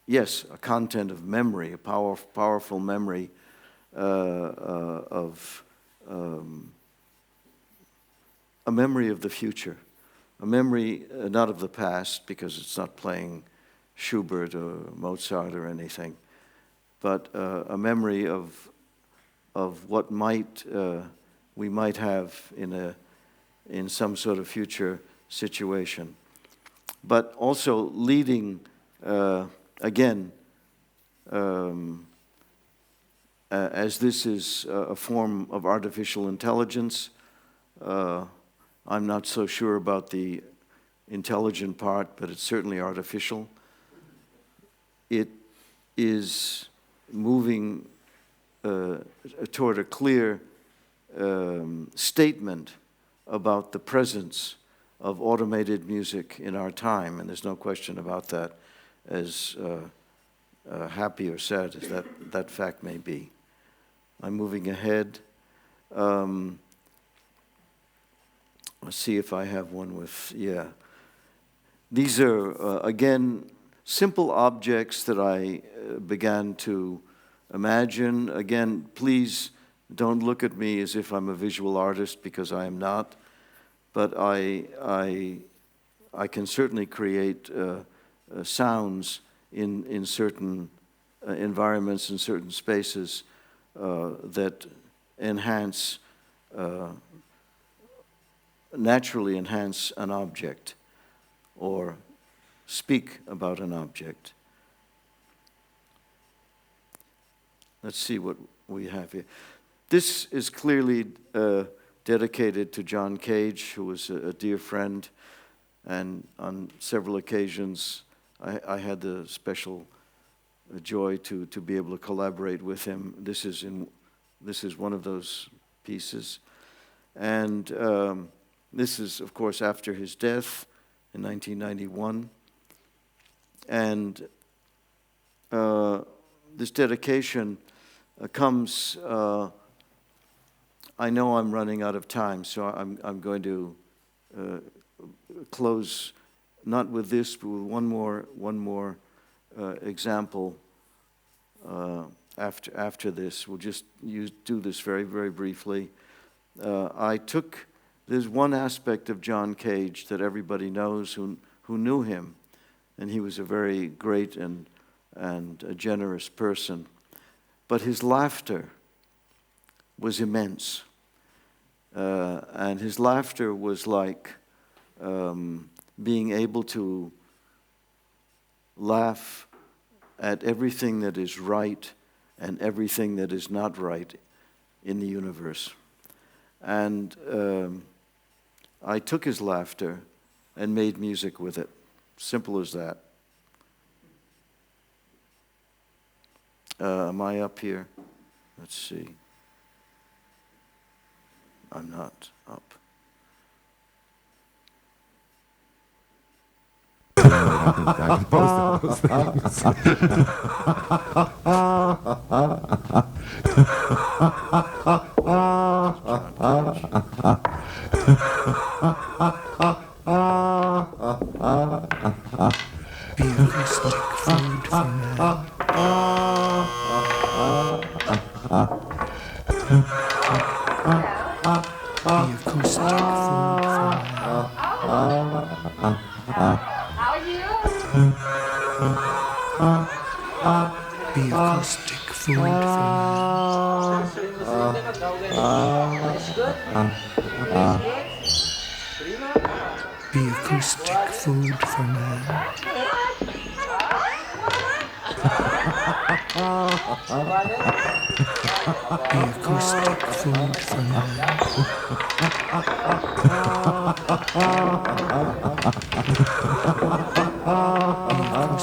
yes, a content of memory, a powerful memory of a memory of the future, a memory not of the past, because it's not playing Schubert or Mozart or anything, but a memory of what we might have in some sort of future situation. But also leading, again, as this is a form of artificial intelligence, I'm not so sure about the intelligent part, but it's certainly artificial. It is moving toward a clear statement about the presence of automated music in our time, and there's no question about that, as happy or sad as that fact may be. I'm moving ahead. Let's see if I have one with, yeah. These are, again, simple objects that I began to imagine. Again, please don't look at me as if I'm a visual artist, because I am not. But I can certainly create sounds in certain environments, in certain spaces that enhance, naturally enhance an object or speak about an object. Let's see what we have here. This is clearly dedicated to John Cage, who was a dear friend, and on several occasions I had the special joy to be able to collaborate with him. This is one of those pieces, and this is, of course, after his death in 1991, and this dedication comes. I know I'm running out of time, so I'm going to close not with this, but with one more example after this. We'll just do this very, very briefly. There's one aspect of John Cage that everybody knows who knew him, and he was a very great and a generous person. But his laughter was immense. And his laughter was like being able to laugh at everything that is right and everything that is not right in the universe. And I took his laughter and made music with it. Simple as that. Am I up here? Let's see. I'm not up. I can post those things. Be acoustic food for man. Be acoustic food for man. Be acoustic food for man. Be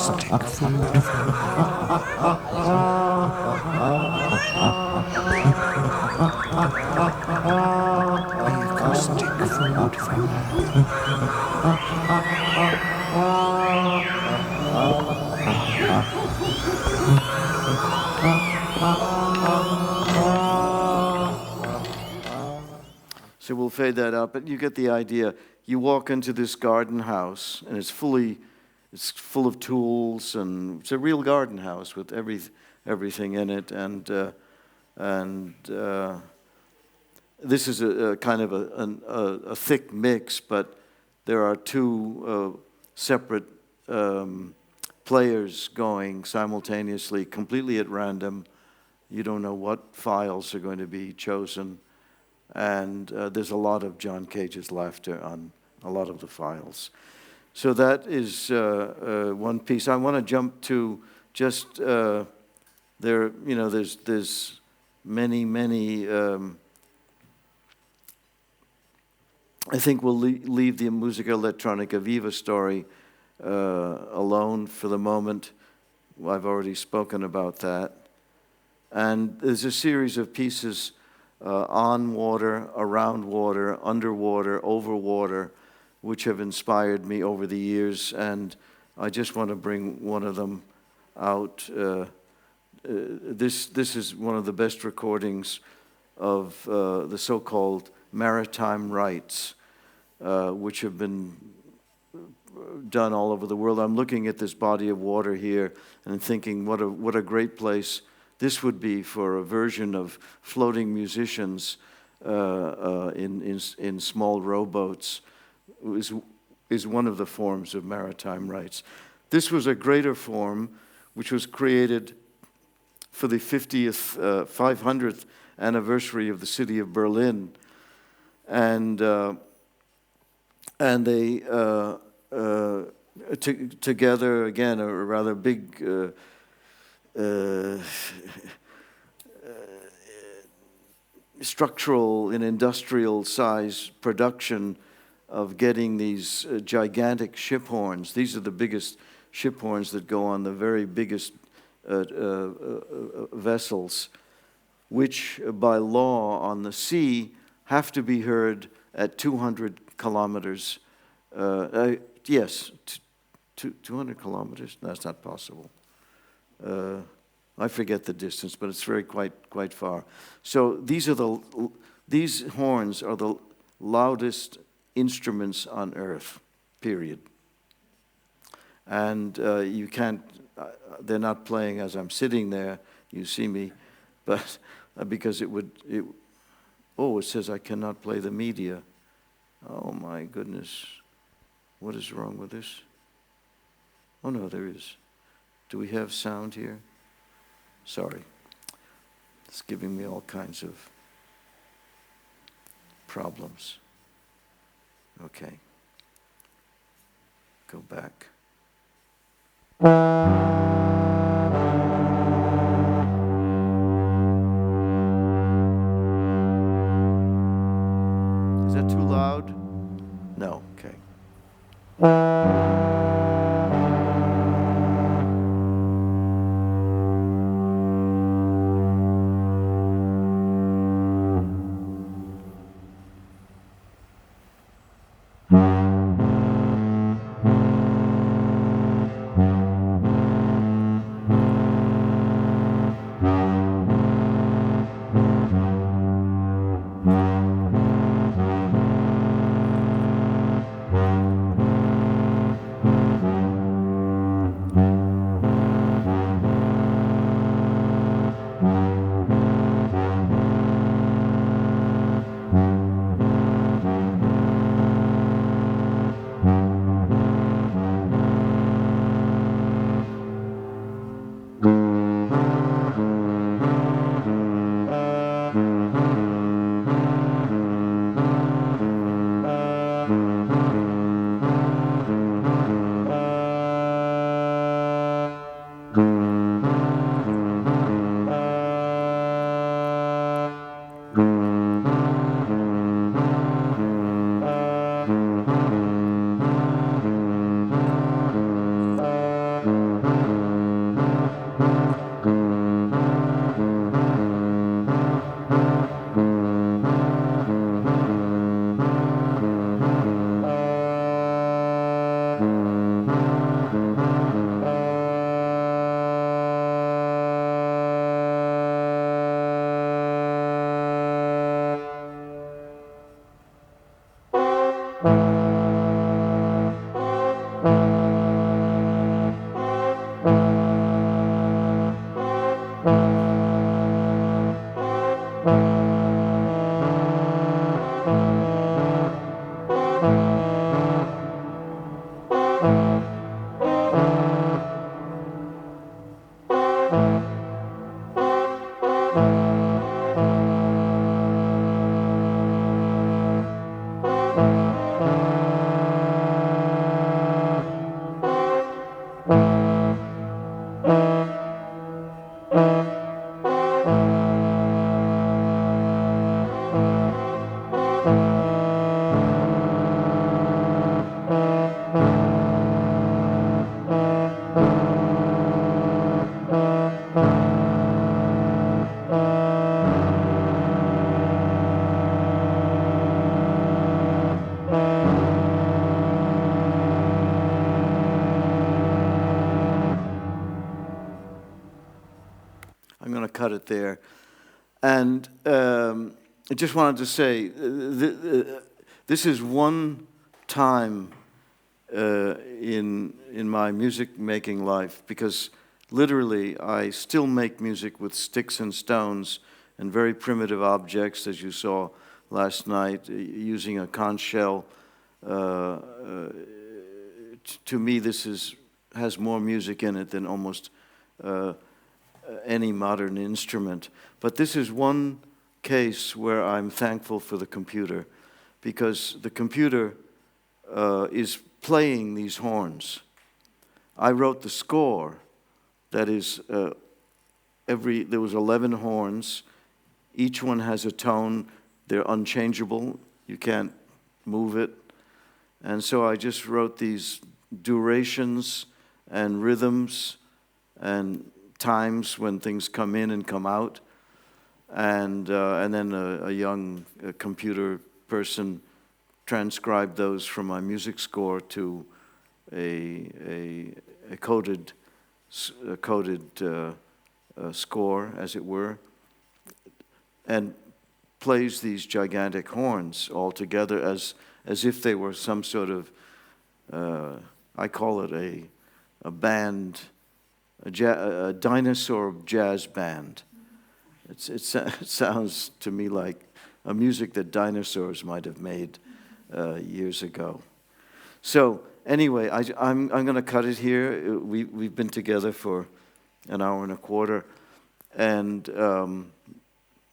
acoustic food for man. Be acoustic food for man. So we'll fade that out, but you get the idea. You walk into this garden house, and it's full of tools, and it's a real garden house with everything in it, and this is a kind of a thick mix, but there are two separate players going simultaneously, completely at random. You don't know what files are going to be chosen. And there's a lot of John Cage's laughter on a lot of the files. So that is one piece. I want to jump to just there's many. I think we'll leave the Musica Elettronica Viva story alone for the moment. I've already spoken about that. And there's a series of pieces on water, around water, underwater, over water, which have inspired me over the years, and I just want to bring one of them out. This is one of the best recordings of the so-called Maritime rites, which have been done all over the world. I'm looking at this body of water here and thinking what a great place this would be for a version of floating musicians in small rowboats. Is one of the forms of maritime rites. This was a greater form which was created for the 500th anniversary of the city of Berlin, and they together again a rather big. Structural and industrial size production of getting these gigantic ship horns. These are the biggest ship horns that go on the very biggest vessels, which by law on the sea have to be heard at 200 kilometers. Yes, 200 kilometers. That's not possible. I forget the distance, but it's quite far. So these horns are the loudest instruments on earth, period. And you can't. They're not playing as I'm sitting there. You see me, but because it says I cannot play the media. Oh my goodness, what is wrong with this? Oh no, there is. Do we have sound here? Sorry. It's giving me all kinds of problems. Okay. Go back. Is that too loud? No, okay. I'm going to cut it there. And I just wanted to say, this is one time in my music making life, because literally I still make music with sticks and stones and very primitive objects, as you saw last night, using a conch shell. To me, this has more music in it than almost any modern instrument. But this is one case where I'm thankful for the computer, because the computer is playing these horns. I wrote the score. That is, there was 11 horns. Each one has a tone. They're unchangeable. You can't move it. And so I just wrote these durations and rhythms and times when things come in and come out. And then a young computer person transcribed those from my music score to a coded score, as it were, and plays these gigantic horns all together as if they were some sort of, I call it a band, a dinosaur jazz band. It sounds to me like a music that dinosaurs might have made years ago. So anyway, I'm going to cut it here. We've been together for an hour and a quarter, and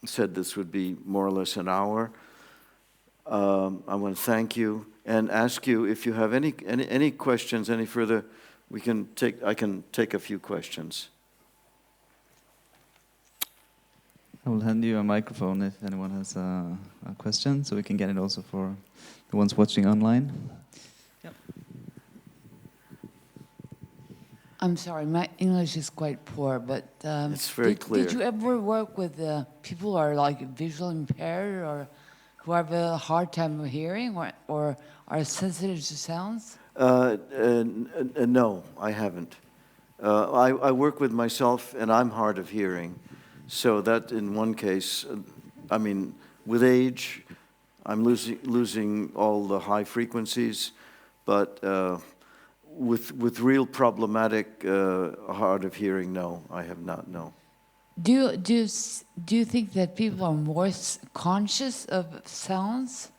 said this would be more or less an hour. I want to thank you and ask you if you have any questions, any further. I can take a few questions. I will hand you a microphone if anyone has a question, so we can get it also for the ones watching online. Yep. I'm sorry, my English is quite poor, but it's very clear. Did you ever work with people who are like visually impaired or who have a hard time of hearing or are sensitive to sounds? No, I haven't. I work with myself, and I'm hard of hearing. So that, in one case, I mean, with age, I'm losing all the high frequencies, but with real problematic hard of hearing, no, I have not. No. Do you think that people are more conscious of sounds?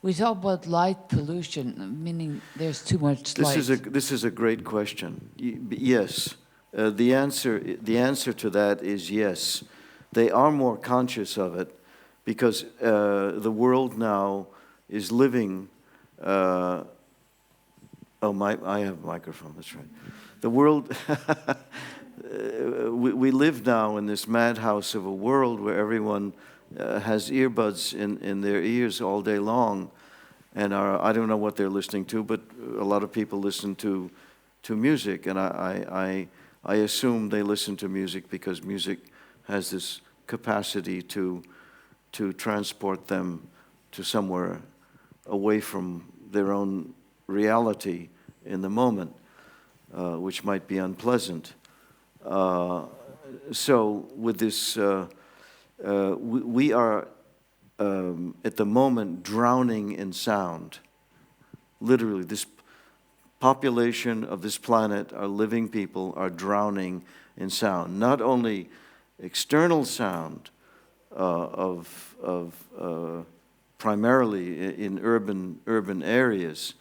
We talk about light pollution, meaning there's too much light. This is a great question. Yes, the answer to that is yes. They are more conscious of it because the world now is living. I have a microphone. That's right. The world. We live now in this madhouse of a world where everyone has earbuds in their ears all day long, and I don't know what they're listening to, but a lot of people listen to music, and I assume they listen to music because music has this capacity to transport them to somewhere away from their own reality in the moment, which might be unpleasant. So with this, we are at the moment drowning in sound. literally, this population of this planet, our living people, are drowning in sound. Not only external sound primarily in urban areas,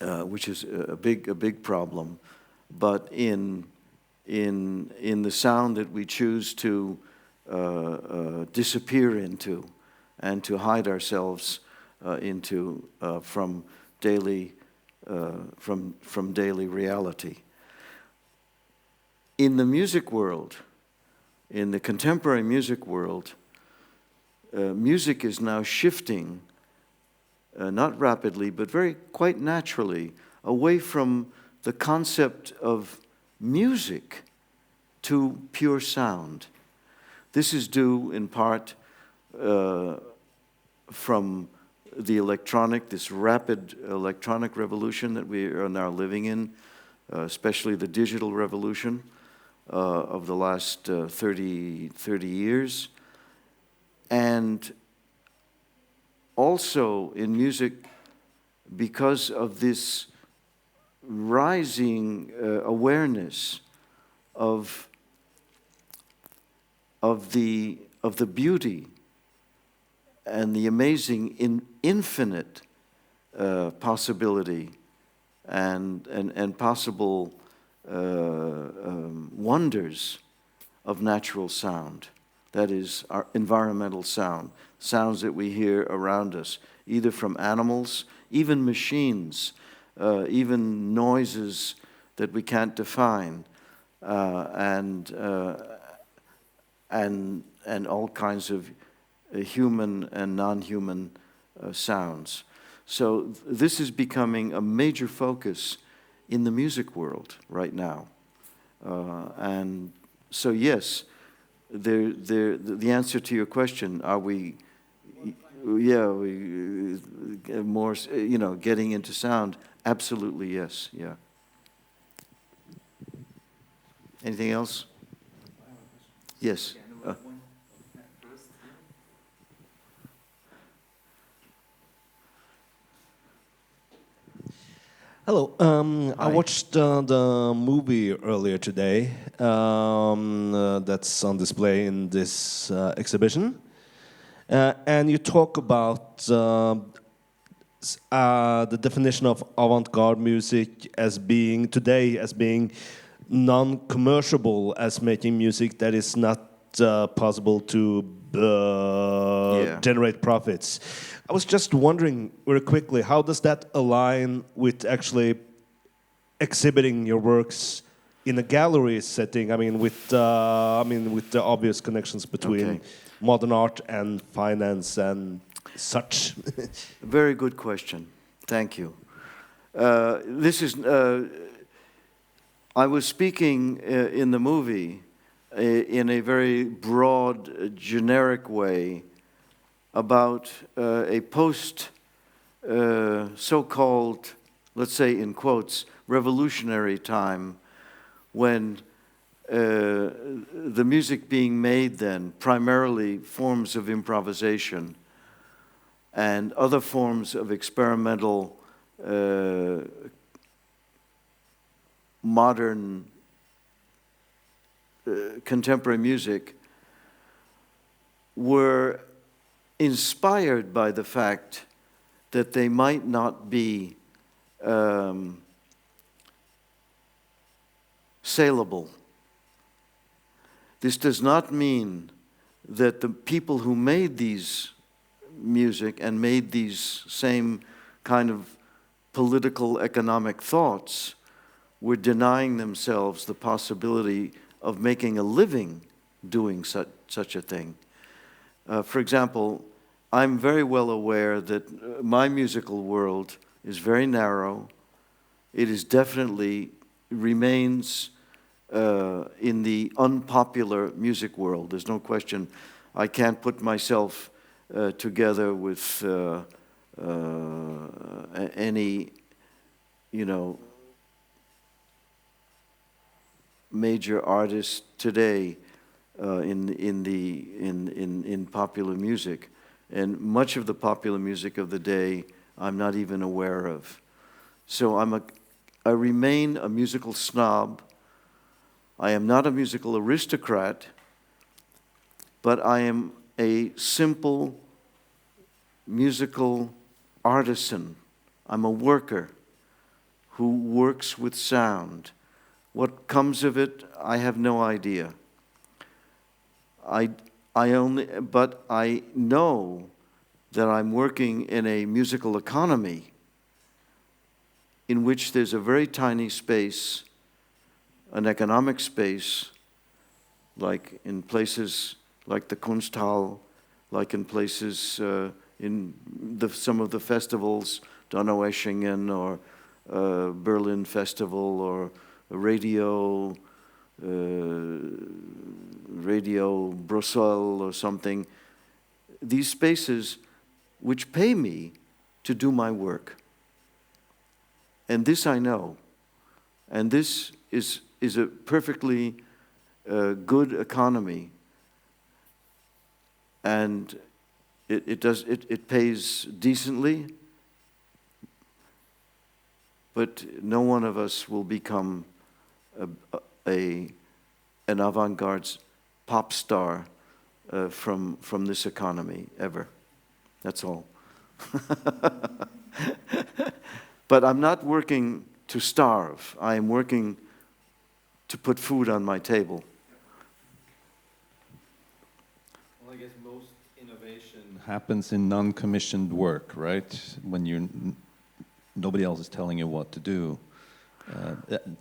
which is a big problem, but in the sound that we choose to disappear into and to hide ourselves into from daily reality. In the music world, in the contemporary music world, music is now shifting, not rapidly, but quite naturally, away from the concept of music to pure sound. This is due in part from this rapid electronic revolution that we are now living in, especially the digital revolution of the last 30 years. And also in music, because of this rising awareness of the beauty and the amazing infinite possibility and possible wonders of natural sound. That is our environmental sound, sounds that we hear around us, either from animals, even machines, even noises that we can't define, and all kinds of human and non-human sounds. So this is becoming a major focus in the music world right now. And so yes, the answer to your question, are we more, getting into sound? Absolutely yes, yeah. Anything else? Yes. Hello. I watched the movie earlier today that's on display in this exhibition. And you talk about the definition of avant-garde music as being non-commercial, as making music that is not possible to generate profits. I was just wondering very quickly, how does that align with actually exhibiting your works in a gallery setting? I mean, with the obvious connections between modern art and finance and such. Very good question. Thank you. This is. I was speaking in the movie in a very broad, generic way about a so-called, let's say in quotes, revolutionary time when the music being made then, primarily forms of improvisation and other forms of experimental modern contemporary music, were inspired by the fact that they might not be saleable. This does not mean that the people who made these music and made these same kind of political economic thoughts were denying themselves the possibility of making a living doing such a thing. For example, I'm very well aware that my musical world is very narrow. It is definitely remains in the unpopular music world. There's no question. I can't put myself together with any, major artist today in popular music. And much of the popular music of the day I'm not even aware of. So I remain a musical snob. I am not a musical aristocrat, but I am a simple musical artisan. I'm a worker who works with sound. What comes of it, I have no idea. But I know that I'm working in a musical economy in which there's a very tiny space, an economic space, like in places like the Kunsthal, like in places in some of the festivals, Donaueschingen or Berlin Festival or Radio Brussels or something. These spaces which pay me to do my work. And this I know. And this is a perfectly good economy. And it pays decently, but no one of us will become an avant-garde pop star from this economy ever. That's all. But I'm not working to starve. I am working to put food on my table. Well, I guess most innovation happens in non-commissioned work, right? When nobody else is telling you what to do.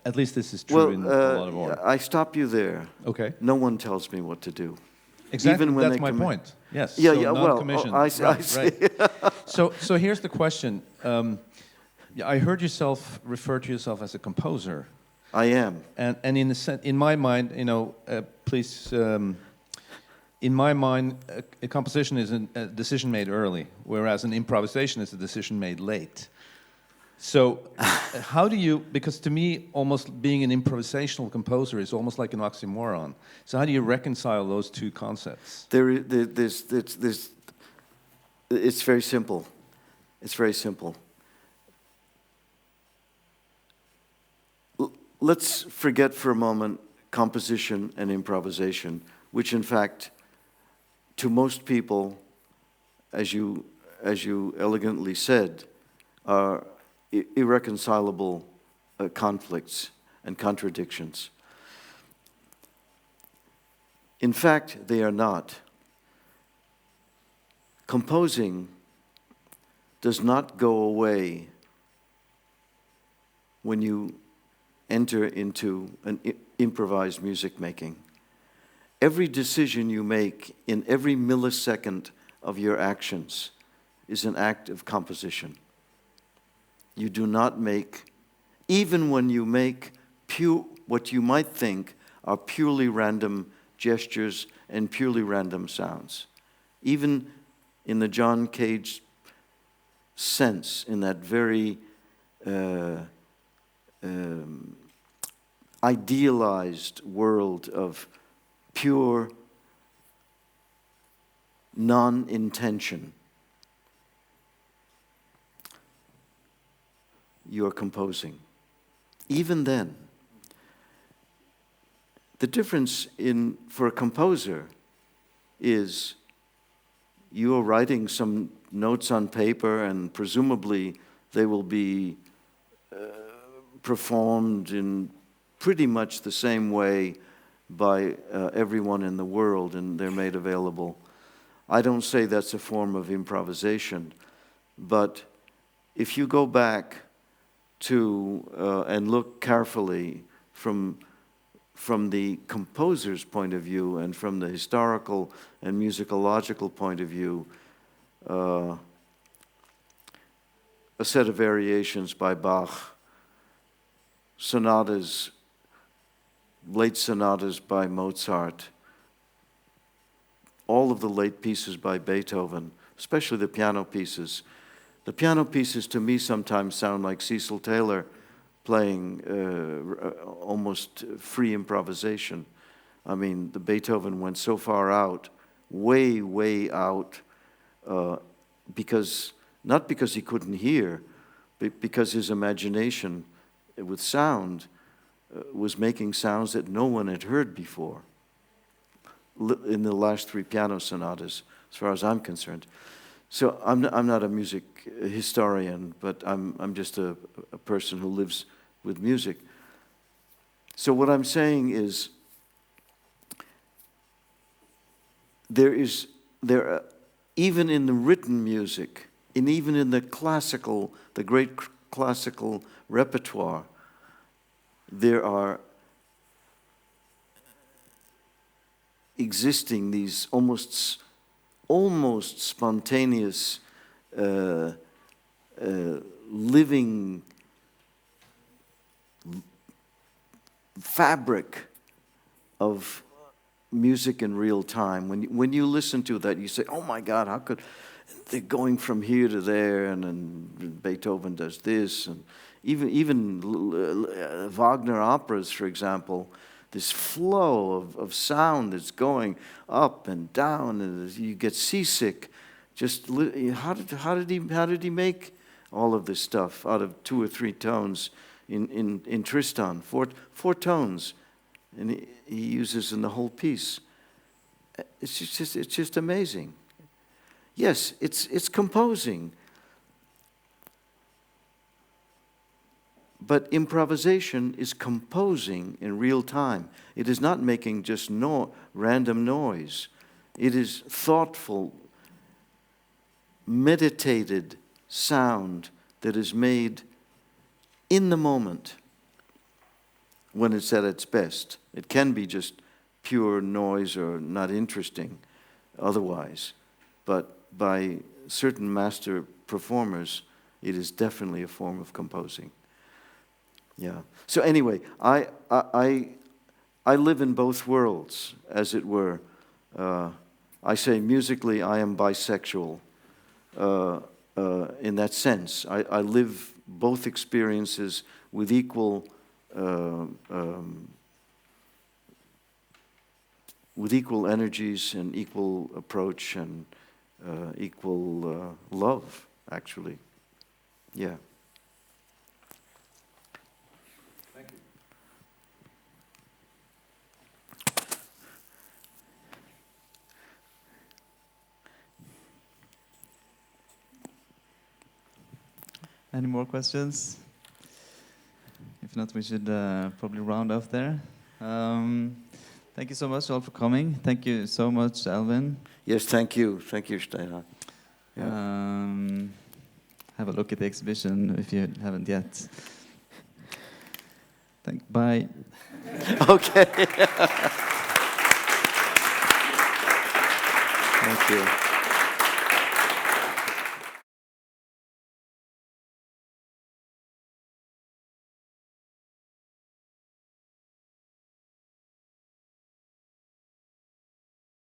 At least this is true in a lot of art. I stop you there. Okay. No one tells me what to do. Exactly, Even when that's my point. Yes. Yeah, so yeah. Well, non-commissioned. I see. Right. So here's the question. I heard yourself refer to yourself as a composer. I am. And in my mind, please. In my mind, a composition is a decision made early, whereas an improvisation is a decision made late. So, how do you? Because to me, almost being an improvisational composer is almost like an oxymoron. So, how do you reconcile those two concepts? It's very simple. It's very simple. Let's forget for a moment composition and improvisation, which in fact, to most people, as you elegantly said, are irreconcilable conflicts and contradictions. In fact, they are not. Composing does not go away when you enter into an improvised music making. Every decision you make in every millisecond of your actions is an act of composition. You do not make, even when you make what you might think are purely random gestures and purely random sounds. Even in the John Cage sense, in that very idealized world of pure non-intention, you are composing. Even then, the difference for a composer is you are writing some notes on paper and presumably they will be performed in pretty much the same way by everyone in the world, and they're made available. I don't say that's a form of improvisation, but if you go back to and look carefully from the composer's point of view and from the historical and musicological point of view, a set of variations by Bach, sonatas, late sonatas by Mozart, all of the late pieces by Beethoven, especially the piano pieces. The piano pieces to me sometimes sound like Cecil Taylor playing almost free improvisation. I mean, the Beethoven went so far out, way, way out because not because he couldn't hear, but because his imagination with sound was making sounds that no one had heard before in the last 3 piano sonatas, as far as I'm concerned. So I'm not a music historian, but I'm just a person who lives with music. So what I'm saying is, even in the written music, and even in the great classical repertoire, there are existing these almost spontaneous living fabric of music in real time. When you listen to that, you say, "Oh my God, how could they're going from here to there?" And then Beethoven does this, and even Wagner operas, for example. This flow of sound that's going up and down, and you get seasick. How did he make all of this stuff out of 2 or 3 tones in Tristan? Four tones, and he uses in the whole piece. It's just amazing. Yes, it's composing. But improvisation is composing in real time. It is not making just random noise. It is thoughtful, meditated sound that is made in the moment when it's at its best. It can be just pure noise or not interesting otherwise. But by certain master performers, it is definitely a form of composing. Yeah. So anyway, I live in both worlds, as it were. I say musically, I am bisexual. In that sense, I live both experiences with equal energies and equal approach and equal love, actually. Yeah. Any more questions? If not, we should probably round off there. Thank you so much all for coming. Thank you so much, Alvin. Yes, thank you. Thank you, Steinar. Have a look at the exhibition if you haven't yet. Bye. Okay. Thank you.